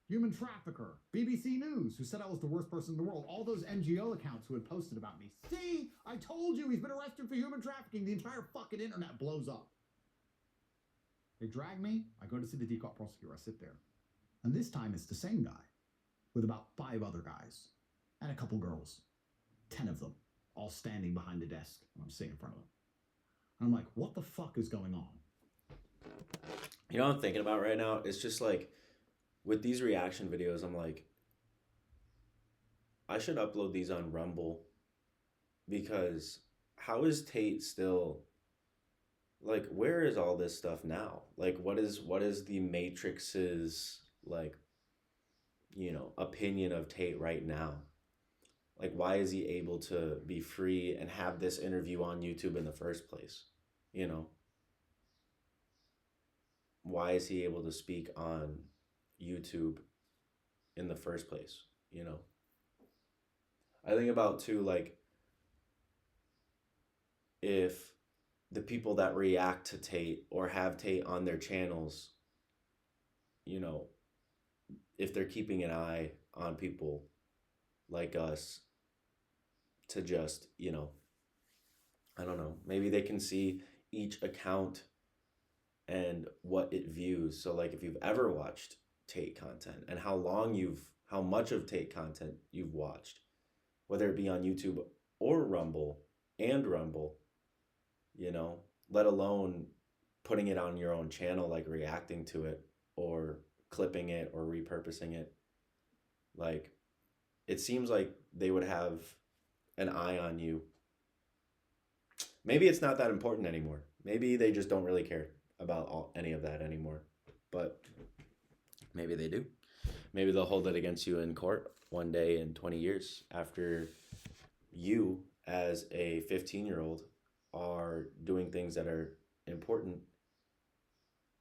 Human trafficker, BBC News, who said I was the worst person in the world. All those NGO accounts who had posted about me. See, I told you he's been arrested for human trafficking. The entire fucking internet blows up. They drag me. I go to see the decaught prosecutor. I sit there. And this time it's the same guy with about 5 other guys and a couple girls. 10 of them, all standing behind the desk. And I'm sitting in front of them. And I'm like, what the fuck is going on? You know what I'm thinking about right now? It's just like, with these reaction videos, I'm like, I should upload these on Rumble, because how is Tate still, like, where is all this stuff now? Like, what is the Matrix's, like, you know, opinion of Tate right now? Like, why is he able to be free and have this interview on YouTube in the first place? You know? Why is he able to speak on YouTube in the first place? You know? I think about, too, like, if the people that react to Tate or have Tate on their channels, you know, if they're keeping an eye on people like us to just, you know, I don't know, maybe they can see each account and what it views. So, like, if you've ever watched Tate content and how much of Tate content you've watched, whether it be on YouTube or Rumble, you know, let alone putting it on your own channel, like reacting to it or clipping it or repurposing it. Like, it seems like they would have an eye on you. Maybe it's not that important anymore. Maybe they just don't really care about any of that anymore. But maybe they do. Maybe they'll hold it against you in court one day in 20 years after you, as a 15-year-old, are doing things that are important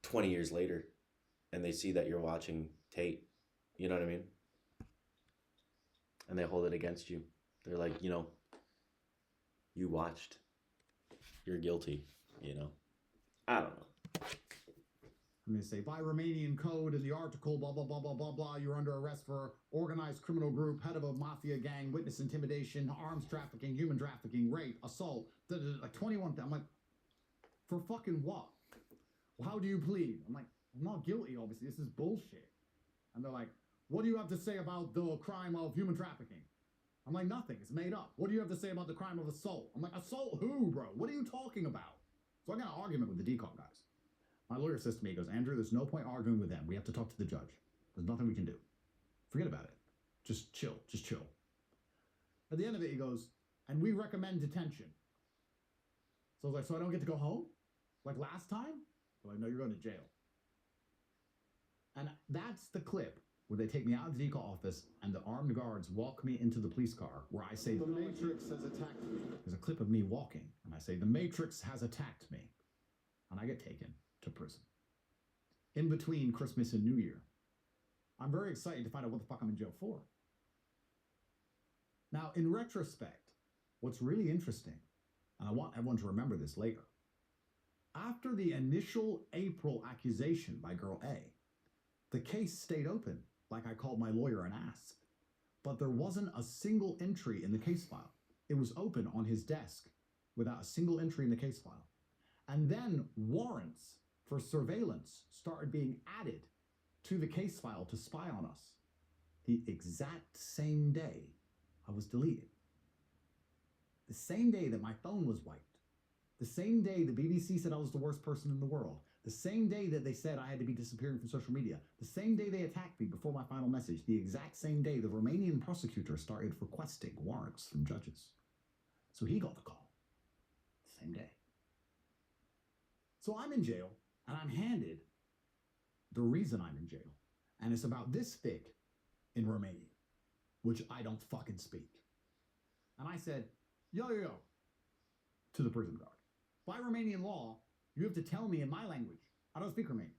20 years later, and they see that you're watching Tate. You know what I mean? And they hold it against you. They're like, you know, you watched. You're guilty, you know? I don't know. I'm going to say, by Romanian code in the article, blah, blah, blah, blah, blah, blah, you're under arrest for organized criminal group, head of a mafia gang, witness intimidation, arms trafficking, human trafficking, rape, assault, like 21. I'm like, for fucking what? Well, how do you plead? I'm like, I'm not guilty, obviously. This is bullshit. And they're like, what do you have to say about the crime of human trafficking? I'm like, nothing. It's made up. What do you have to say about the crime of assault? I'm like, assault who, bro? What are you talking about? So I got an argument with the decon guys. My lawyer says to me, he goes, Andrew, there's no point arguing with them. We have to talk to the judge. There's nothing we can do. Forget about it. Just chill. Just chill. At the end of it, he goes, and we recommend detention. So I was like, so I don't get to go home? Like last time? They're like, no, you're going to jail. And that's the clip where they take me out of the decall office and the armed guards walk me into the police car where I say, the Matrix has attacked me. There's a clip of me walking, and I say, the Matrix has attacked me. And I get taken to prison. In between Christmas and New Year. I'm very excited to find out what the fuck I'm in jail for. Now, in retrospect, what's really interesting, and I want everyone to remember this later, after the initial April accusation by girl A, the case stayed open, like I called my lawyer and asked. But there wasn't a single entry in the case file. It was open on his desk without a single entry in the case file. And then warrants for surveillance started being added to the case file to spy on us the exact same day I was deleted. The same day that my phone was wiped. The same day the BBC said I was the worst person in the world. The same day that they said I had to be disappearing from social media. The same day they attacked me before my final message. The exact same day the Romanian prosecutor started requesting warrants from judges. So he got the call. Same day. So I'm in jail, and I'm handed the reason I'm in jail. And it's about this thick in Romania, which I don't fucking speak. And I said, yo, to the prison guard. By Romanian law, you have to tell me in my language. I don't speak Romanian.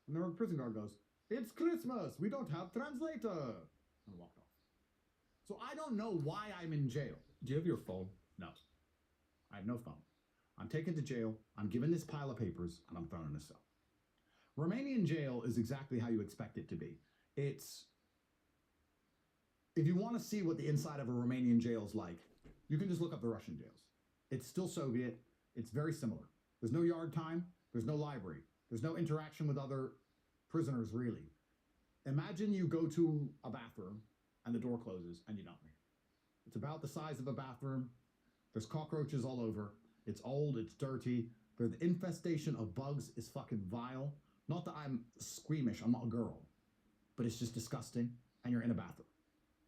And the prison guard goes, it's Christmas. We don't have translator. And I walked off. So I don't know why I'm in jail. Do you have your phone? No. I have no phone. I'm taken to jail. I'm given this pile of papers, and I'm thrown in a cell. Romanian jail is exactly how you expect it to be. It's, if you want to see what the inside of a Romanian jail is like, you can just look up the Russian jails. It's still Soviet. It's very similar. There's no yard time. There's no library. There's no interaction with other prisoners, really. Imagine you go to a bathroom and the door closes and you don't leave. It's about the size of a bathroom. There's cockroaches all over. It's old. It's dirty. The infestation of bugs is fucking vile. Not that I'm squeamish. I'm not a girl. But it's just disgusting. And you're in a bathroom.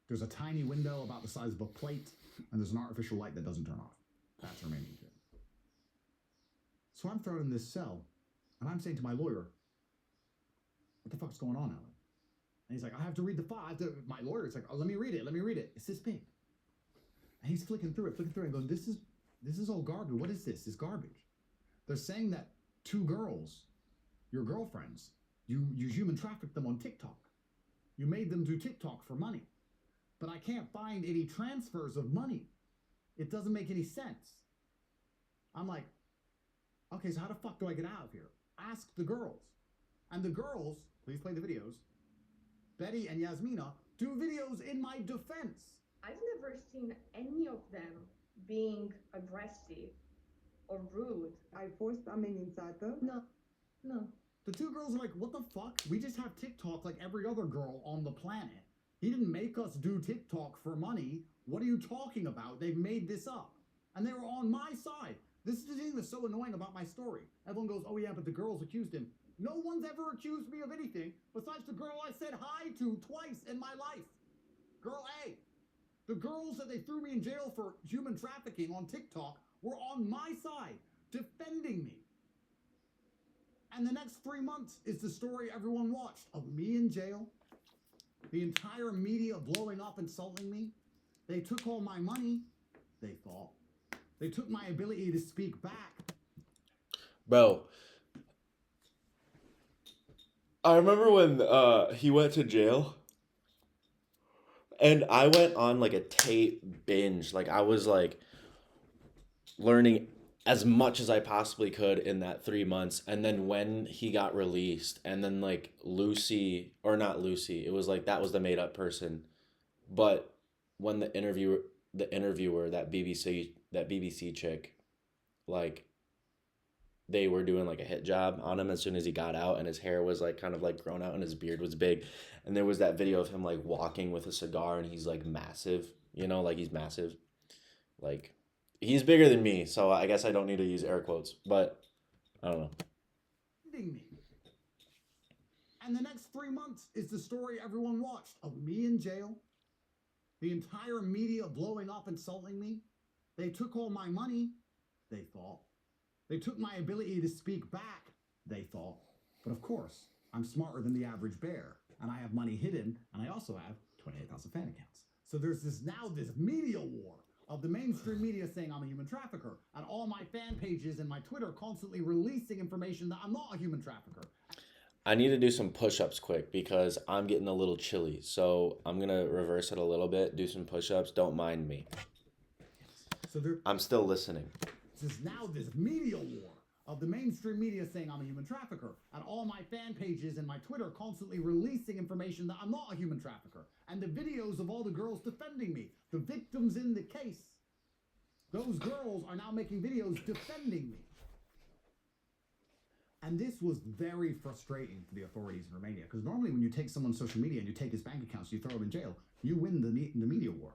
There's a tiny window about the size of a plate. And there's an artificial light that doesn't turn off. That's Romanian jail. So I'm thrown in this cell. And I'm saying to my lawyer, what the fuck's going on, Alan? And he's like, I have to read the file. My lawyer's like, oh, let me read it. It's this big. And he's flicking through it, and going, this is all garbage. What is this? It's garbage. They're saying that 2 girls, your girlfriends, you human trafficked them on TikTok. You made them do TikTok for money. But I can't find any transfers of money. It doesn't make any sense. I'm like, okay, so how the fuck do I get out of here? Ask the girls. And the girls, please play the videos, Betty and Yasmina, do videos in my defense. I've never seen any of them being aggressive or rude. Ai fost amenințată? No. The 2 girls are like, what the fuck? We just have TikTok like every other girl on the planet. He didn't make us do TikTok for money. What are you talking about? They've made this up. And they were on my side. This is the thing that's so annoying about my story. Everyone goes, oh yeah, but the girls accused him. No one's ever accused me of anything besides the girl I said hi to twice in my life. Girl A. The girls that they threw me in jail for human trafficking on TikTok were on my side, defending me. And the next 3 months is the story everyone watched of me in jail, the entire media blowing up, insulting me. They took all my money, they thought. They took my ability to speak back. Bro, I remember when he went to jail, and I went on like a Tate binge. Like I was like learning as much as I possibly could in that 3 months. And then when he got released, and then like Lucy, or not Lucy, it was like that was the made up person. But when the interviewer, that BBC chick, like they were doing like a hit job on him as soon as he got out, and his hair was like kind of like grown out and his beard was big. And there was that video of him like walking with a cigar, and he's like massive, like he's massive. Like he's bigger than me, so I guess I don't need to use air quotes, but I don't know. And the next 3 months is the story everyone watched of me in jail, the entire media blowing up, insulting me. They took all my money, they thought. They took my ability to speak back, they thought. But of course, I'm smarter than the average bear, and I have money hidden, and I also have 28,000 fan accounts. So there's this media war of the mainstream media saying I'm a human trafficker, and all my fan pages and my Twitter constantly releasing information that I'm not a human trafficker. I need to do some push-ups quick because I'm getting a little chilly. So I'm going to reverse it a little bit, do some push-ups. Don't mind me. So I'm still listening. There's now this media war of the mainstream media saying I'm a human trafficker, and all my fan pages and my Twitter constantly releasing information that I'm not a human trafficker, and the videos of all the girls defending me, the victims in the case. Those girls are now making videos defending me. And this was very frustrating for the authorities in Romania, because normally when you take someone's social media and you take his bank accounts, you throw him in jail, you win the media war.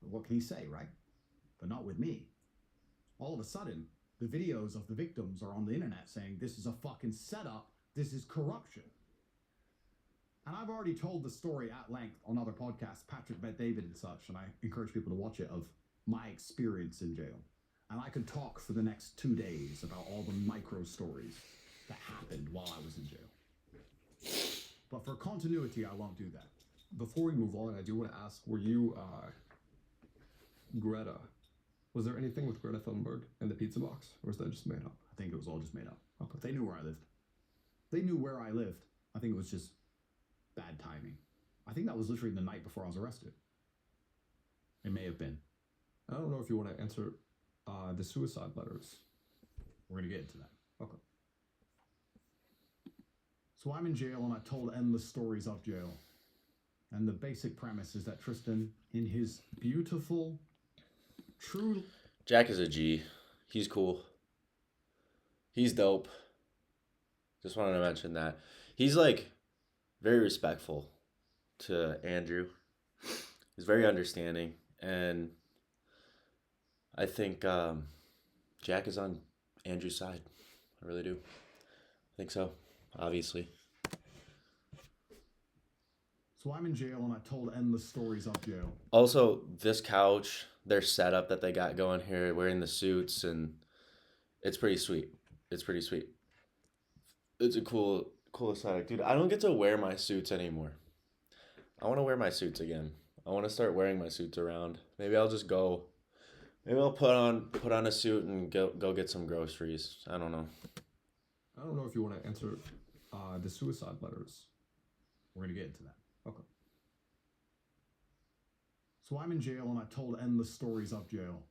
What can he say, right? But not with me. All of a sudden, the videos of the victims are on the internet saying this is a fucking setup, this is corruption. And I've already told the story at length on other podcasts, Patrick Bet David and such, and I encourage people to watch it, of my experience in jail. And I could talk for the next 2 days about all the micro stories that happened while I was in jail. But for continuity, I won't do that. Before we move on, I do want to ask, were you, Greta, was there anything with Greta Thunberg and the pizza box, or was that just made up? I think it was all just made up. Okay. They knew where I lived. They knew where I lived. I think it was just bad timing. I think that was literally the night before I was arrested. It may have been. I don't know if you want to answer the suicide letters. We're going to get into that. Okay. So I'm in jail, and I've told endless stories of jail. And the basic premise is that Tristan, in his beautiful, true... Jack is a G. He's cool. He's dope. Just wanted to mention that. He's like very respectful to Andrew. He's very understanding. And I think Jack is on Andrew's side. I really do. I think so, obviously. So I'm in jail, and I've told endless stories of jail. Also, this couch, their setup that they got going here, wearing the suits, and it's pretty sweet. It's pretty sweet. It's a cool aesthetic. Dude, I don't get to wear my suits anymore. I want to wear my suits again. I want to start wearing my suits around. Maybe I'll just go. Maybe I'll put on a suit and go get some groceries. I don't know. I don't know if you want to answer the suicide letters. We're going to get into that. Okay. So I'm in jail, and I've told endless stories of jail.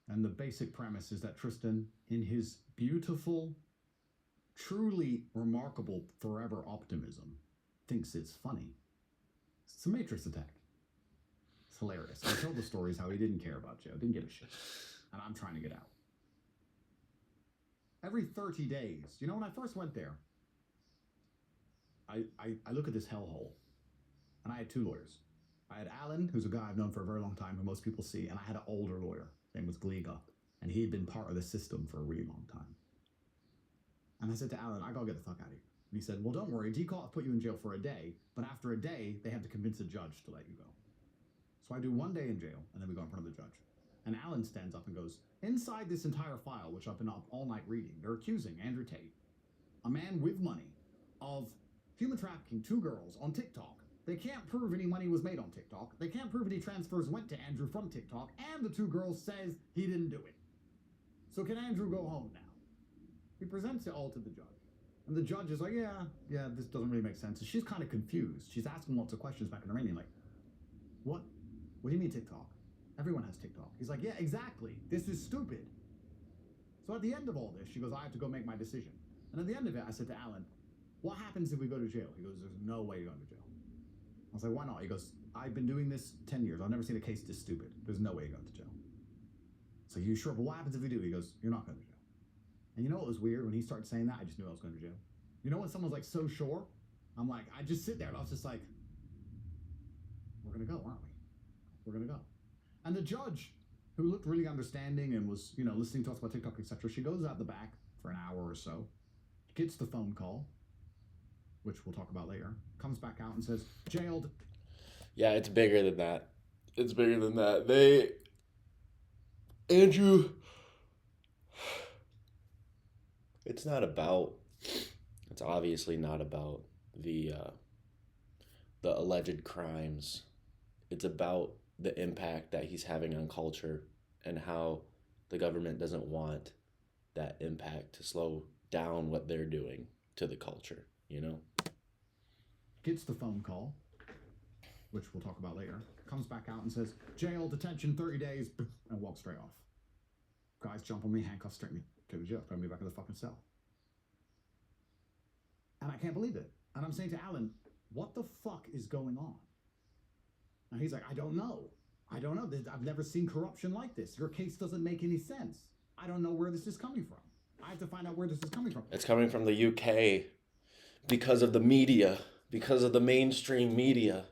And the basic premise is that Tristan, in his beautiful, truly remarkable forever optimism, thinks it's funny. It's a Matrix attack. It's hilarious. I told the stories how he didn't care about jail, didn't give a shit. And I'm trying to get out. Every 30 days, when I first went there, I look at this hellhole, and I had 2 lawyers. I had Alan, who's a guy I've known for a very long time, who most people see, and I had an older lawyer. His name was Gliga, and he had been part of the system for a really long time. And I said to Alan, I gotta get the fuck out of here. And he said, well, don't worry, DCOT will put you in jail for a day, but after a day, they have to convince a judge to let you go. So I do 1 day in jail, and then we go in front of the judge. And Alan stands up and goes, inside this entire file, which I've been up all night reading, they're accusing Andrew Tate, a man with money, of human trafficking 2 girls on TikTok. They can't prove any money was made on TikTok. They can't prove any transfers went to Andrew from TikTok, and the 2 girls says he didn't do it. So can Andrew go home now? He presents it all to the judge. And the judge is like, yeah, this doesn't really make sense. And she's kind of confused. She's asking lots of questions back in Romania, like, what do you mean TikTok? Everyone has TikTok. He's like, yeah, exactly. This is stupid. So at the end of all this, she goes, I have to go make my decision. And at the end of it, I said to Alan, what happens if we go to jail? He goes, there's no way you're going to jail. I was like, why not? He goes, I've been doing this 10 years. I've never seen a case this stupid. There's no way you're going to jail. So you sure? But what happens if we do? He goes, you're not going to jail. And you know what was weird? When he started saying that, I just knew I was going to jail. You know when someone's like so sure? I'm like, I just sit there and I was just like, we're going to go, aren't we? We're going to go. And the judge, who looked really understanding and was, listening to us about TikTok, etc., she goes out the back for an hour or so, gets the phone call, which we'll talk about later, comes back out and says, jailed. Yeah, it's bigger than that. It's bigger than that. Andrew, it's obviously not about the alleged crimes. It's about the impact that he's having on culture and how the government doesn't want that impact to slow down what they're doing to the culture, Gets the phone call, which we'll talk about later, comes back out and says, jail, detention, 30 days, and walks straight off. Guys jump on me, handcuffs straight me to the jail, throw me back in the fucking cell. And I can't believe it. And I'm saying to Alan, what the fuck is going on? And he's like, I don't know. I've never seen corruption like this. Your case doesn't make any sense. I don't know where this is coming from. I have to find out where this is coming from. It's coming from the UK because of the media, because of the mainstream media,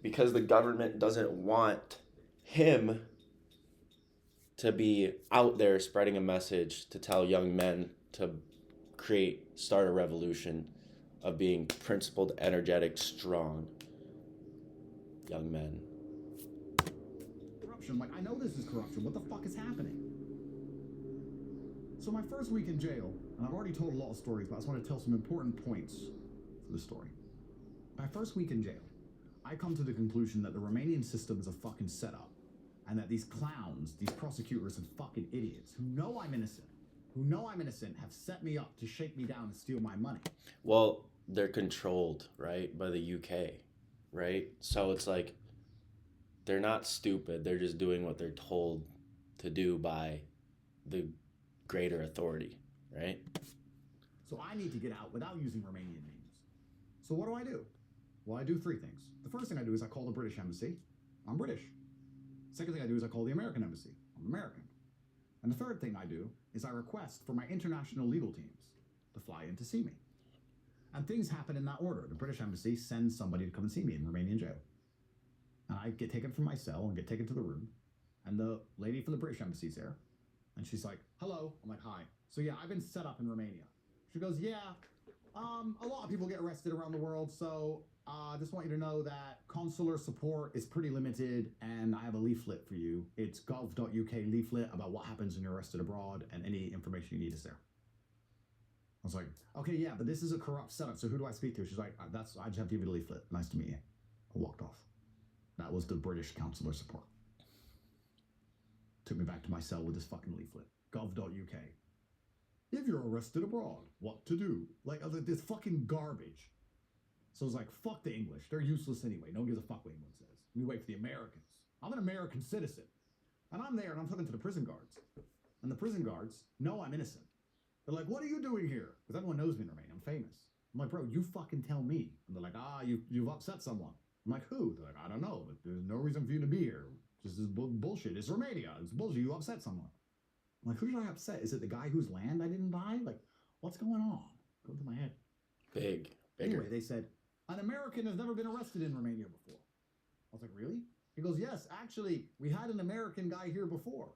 because the government doesn't want him to be out there spreading a message to tell young men to start a revolution of being principled, energetic, strong young men. Corruption. Like, I know this is corruption. What the fuck is happening? So my first week in jail, and I've already told a lot of stories, but I just want to tell some important points for the story. My first week in jail, I come to the conclusion that the Romanian system is a fucking setup, and that these clowns, these prosecutors and fucking idiots who know I'm innocent, have set me up to shake me down and steal my money. Well, they're controlled, right, by the UK, right? So it's like they're not stupid. They're just doing what they're told to do by the greater authority, right? So I need to get out without using Romanian names. So what do? Well, I do three things. The first thing I do is I call the British embassy. I'm British. Second thing I do is I call the American embassy. I'm American. And the third thing I do is I request for my international legal teams to fly in to see me. And things happen in that order. The British embassy sends somebody to come and see me in Romanian jail. And I get taken from my cell and get taken to the room. And the lady from the British embassy's there. And she's like, hello. I'm like, hi. So yeah, I've been set up in Romania. She goes, yeah, a lot of people get arrested around the world. So I just want you to know that consular support is pretty limited. And I have a leaflet for you. It's gov.uk leaflet about what happens when you're arrested abroad, and any information you need is there. I was like, okay, yeah, but this is a corrupt setup. So who do I speak to? She's like, I just have to give you the leaflet. Nice to meet you. I walked off. That was the British consular support. Took me back to my cell with this fucking leaflet. Gov.uk. If you're arrested abroad, what to do? Like, this fucking garbage. So I was like, fuck the English. They're useless anyway. No one gives a fuck what England says. We wait for the Americans. I'm an American citizen. And I'm there and I'm talking to the prison guards. And the prison guards know I'm innocent. They're like, what are you doing here? Because everyone knows me in Romania. I'm famous. I'm like, bro, you fucking tell me. And they're like, you've upset someone. I'm like, who? They're like, I don't know, but there's no reason for you to be here. This is bullshit. It's Romania. It's bullshit. You upset someone. I'm like, who did I upset? Is it the guy whose land I didn't buy? Like, what's going on? Go to my head. Bigger. Anyway, they said, an American has never been arrested in Romania before. I was like, really? He goes, yes, actually, we had an American guy here before.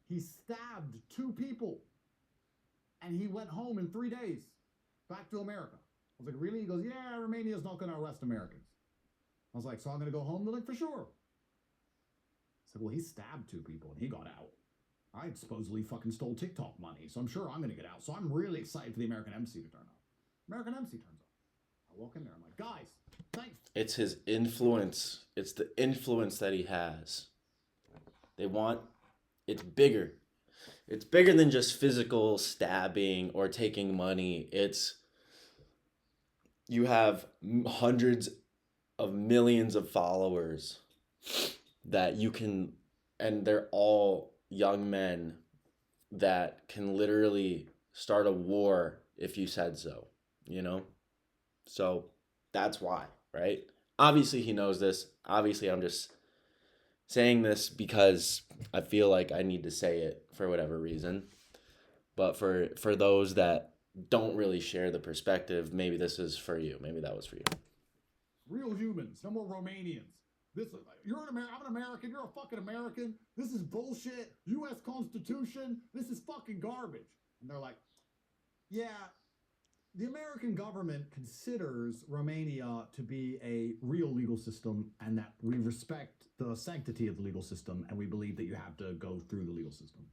He stabbed 2 people. And he went home in 3 days. Back to America. I was like, really? He goes, yeah, Romania's not going to arrest Americans. I was like, so I'm going to go home? They're like, for sure. I said, well, he stabbed 2 people and he got out. I supposedly fucking stole TikTok money, so I'm sure I'm going to get out. So I'm really excited for the American embassy to turn up. American embassy turns up. I walk in there. I'm like, guys, thanks. It's his influence. It's the influence that he has. It's bigger. It's bigger than just physical stabbing or taking money. You have hundreds of millions of followers that you can, and they're all young men that can literally start a war if you said so, you know? So that's why, right? Obviously he knows this. Obviously I'm just saying this because I feel like I need to say it for whatever reason. But for those that don't really share the perspective, maybe this is for you. Maybe that was for you. Real humans, no more Romanians. You're I'm an American, you're a fucking American. This is bullshit. U.S. Constitution, this is fucking garbage. And they're like, yeah, the American government considers Romania to be a real legal system, and that we respect the sanctity of the legal system, and we believe that you have to go through the legal system.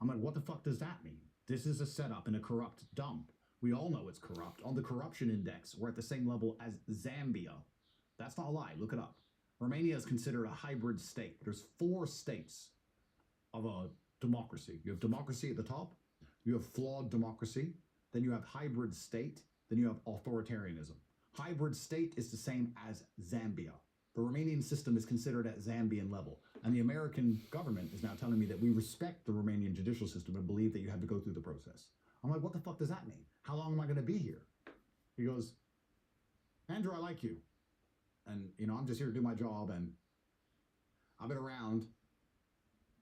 I'm like, what the fuck does that mean? This is a setup and a corrupt dump. We all know it's corrupt. On the corruption index, we're at the same level as Zambia. That's not a lie. Look it up. Romania is considered a hybrid state. There's 4 states of a democracy. You have democracy at the top. You have flawed democracy. Then you have hybrid state. Then you have authoritarianism. Hybrid state is the same as Zambia. The Romanian system is considered at Zambian level. And the American government is now telling me that we respect the Romanian judicial system and believe that you have to go through the process. I'm like, what the fuck does that mean? How long am I going to be here? He goes, Andrew, I like you. And, I'm just here to do my job, and I've been around,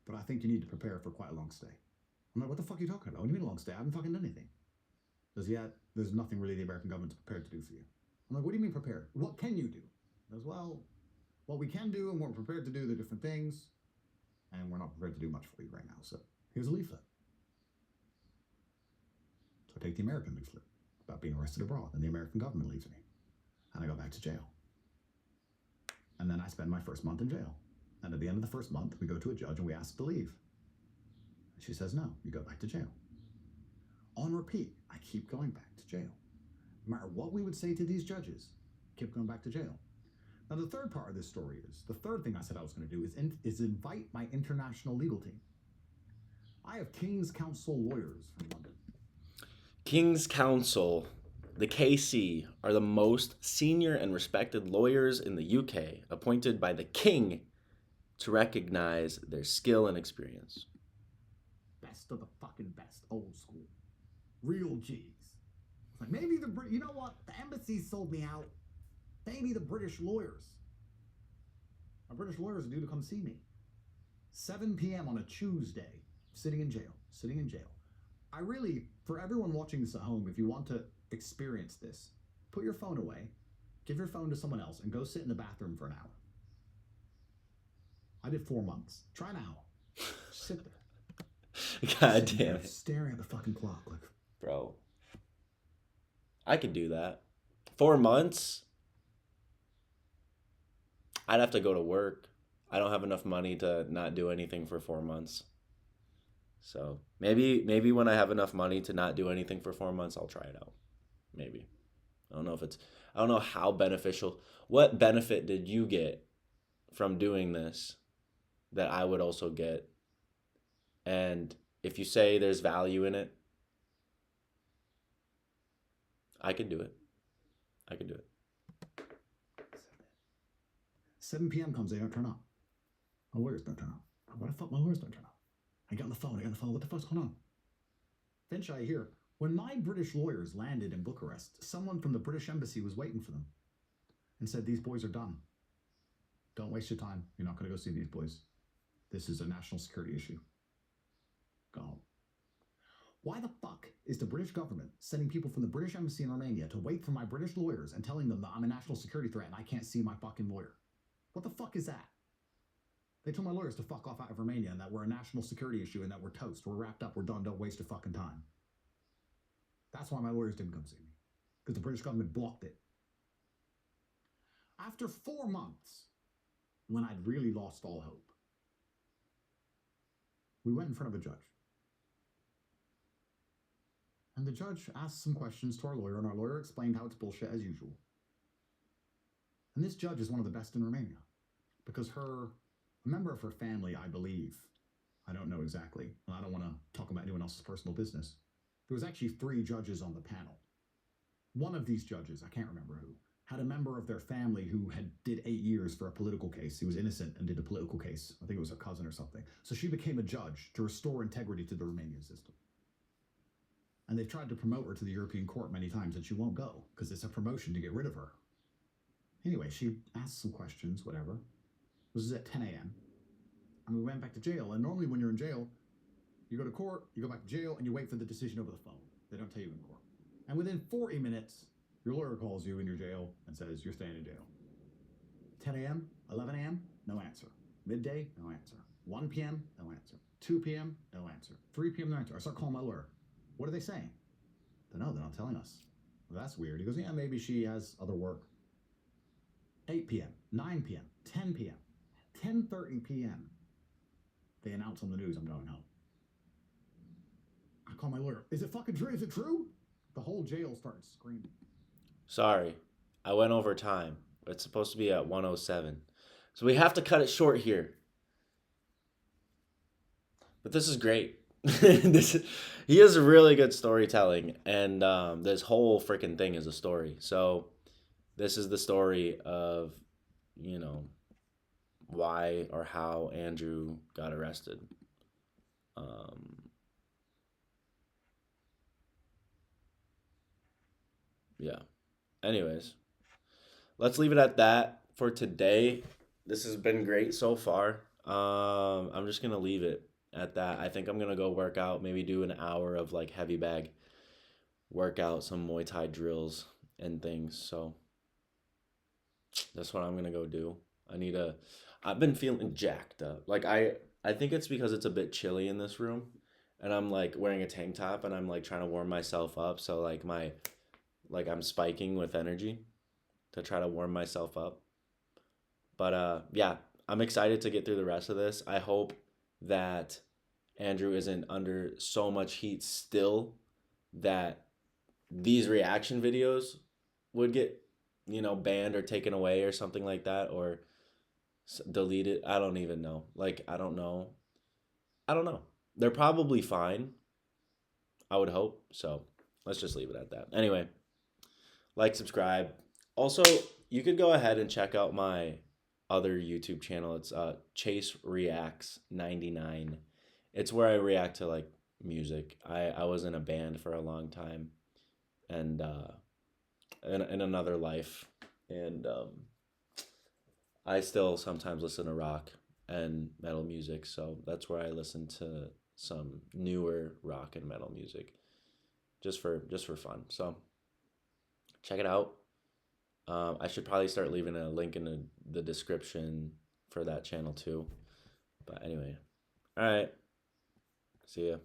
but I think you need to prepare for quite a long stay. I'm like, what the fuck are you talking about? What do you mean long stay? I haven't fucking done anything. He goes, yeah, there's nothing really the American government's prepared to do for you. I'm like, what do you mean prepared? What can you do? He goes, well, what we can do and what we're prepared to do, they're different things. And we're not prepared to do much for you right now. So here's a leaflet. So I take the American leaflet about being arrested abroad, and the American government leaves me. And I go back to jail. And then I spend my first month in jail. And at the end of the first month, we go to a judge and we ask to leave. She says, no, you go back to jail. On repeat, I keep going back to jail. No matter what we would say to these judges, keep going back to jail. Now, the third part of this story is, the third thing I said I was going to do is invite my international legal team. I have King's Counsel lawyers from London. King's Counsel, the KC, are the most senior and respected lawyers in the UK, appointed by the King to recognize their skill and experience. Best of the fucking best, old school. Real G's. It's like, maybe you know what? The embassy sold me out. Maybe the British lawyers. My British lawyers are due to come see me. 7 p.m. on a Tuesday, sitting in jail. I really, for everyone watching this at home, if you want to experience this, put your phone away, give your phone to someone else, and go sit in the bathroom for an hour. I did 4 months. Try an hour. Sit there. God damn it. Staring at the fucking clock. Like, Bro. I could do that. 4 months? I'd have to go to work. I don't have enough money to not do anything for 4 months. So maybe when I have enough money to not do anything for 4 months, I'll try it out. Maybe. I don't know how beneficial. What benefit did you get from doing this that I would also get? And if you say there's value in it, I could do it. 7 p.m. comes, they don't turn up. My lawyers don't turn up. Why the fuck my lawyers don't turn up? I get on the phone, what the fuck's going on? Eventually I hear, when my British lawyers landed in Bucharest, someone from the British embassy was waiting for them and said, these boys are done. Don't waste your time. You're not going to go see these boys. This is a national security issue. Go home. Why the fuck is the British government sending people from the British embassy in Romania to wait for my British lawyers and telling them that I'm a national security threat and I can't see my fucking lawyer? What the fuck is that? They told my lawyers to fuck off out of Romania and that we're a national security issue and that we're toast. We're wrapped up. We're done. Don't waste your fucking time. That's why my lawyers didn't come see me. Because the British government blocked it. After 4 months, when I'd really lost all hope, we went in front of a judge. And the judge asked some questions to our lawyer, and our lawyer explained how it's bullshit as usual. And this judge is one of the best in Romania. Because a member of her family, I believe, I don't know exactly, and I don't want to talk about anyone else's personal business. There was actually 3 judges on the panel. One of these judges, I can't remember who, had a member of their family who did 8 years for a political case. He was innocent and did a political case. I think it was a cousin or something. So she became a judge to restore integrity to the Romanian system. And they've tried to promote her to the European Court many times, and she won't go, because it's a promotion to get rid of her. Anyway, she asked some questions, whatever. This is at 10 a.m. And we went back to jail. And normally when you're in jail, you go to court, you go back to jail, and you wait for the decision over the phone. They don't tell you in court. And within 40 minutes, your lawyer calls you in your jail and says, you're staying in jail. 10 a.m., 11 a.m., no answer. Midday, no answer. 1 p.m., no answer. 2 p.m., no answer. 3 p.m., no answer. I start calling my lawyer. What are they saying? They're not telling us. Well, that's weird. He goes, yeah, maybe she has other work. 8 p.m., 9 p.m., 10 p.m., 10:30 p.m. They announce on the news I'm going home. I call my lawyer. Is it fucking true? Is it true? The whole jail started screaming. Sorry, I went over time. It's supposed to be at 1:07. So we have to cut it short here. But this is great. He has really good storytelling, and this whole freaking thing is a story. So this is the story of, why or how Andrew got arrested. Yeah. Anyways, let's leave it at that for today. This has been great so far. I'm just gonna leave it at that. I think I'm gonna go work out, maybe do an hour of like heavy bag workout, some Muay Thai drills and things. So that's what I'm gonna go do. I've been feeling jacked up. Like I think it's because it's a bit chilly in this room and I'm like wearing a tank top and I'm like trying to warm myself up. So like I'm spiking with energy to try to warm myself up. But yeah, I'm excited to get through the rest of this. I hope that Andrew isn't under so much heat still that these reaction videos would get, banned or taken away or something like that or deleted. I don't even know. Like, I don't know. I don't know. They're probably fine. I would hope. So let's just leave it at that. Anyway, like, subscribe. Also, you could go ahead and check out my other YouTube channel. It's Chase Reacts 99. It's where I react to like music. I was in a band for a long time and in another life. And I still sometimes listen to rock and metal music. So that's where I listen to some newer rock and metal music just for fun. So check it out. I should probably start leaving a link in the description for that channel too. But anyway, all right. See ya.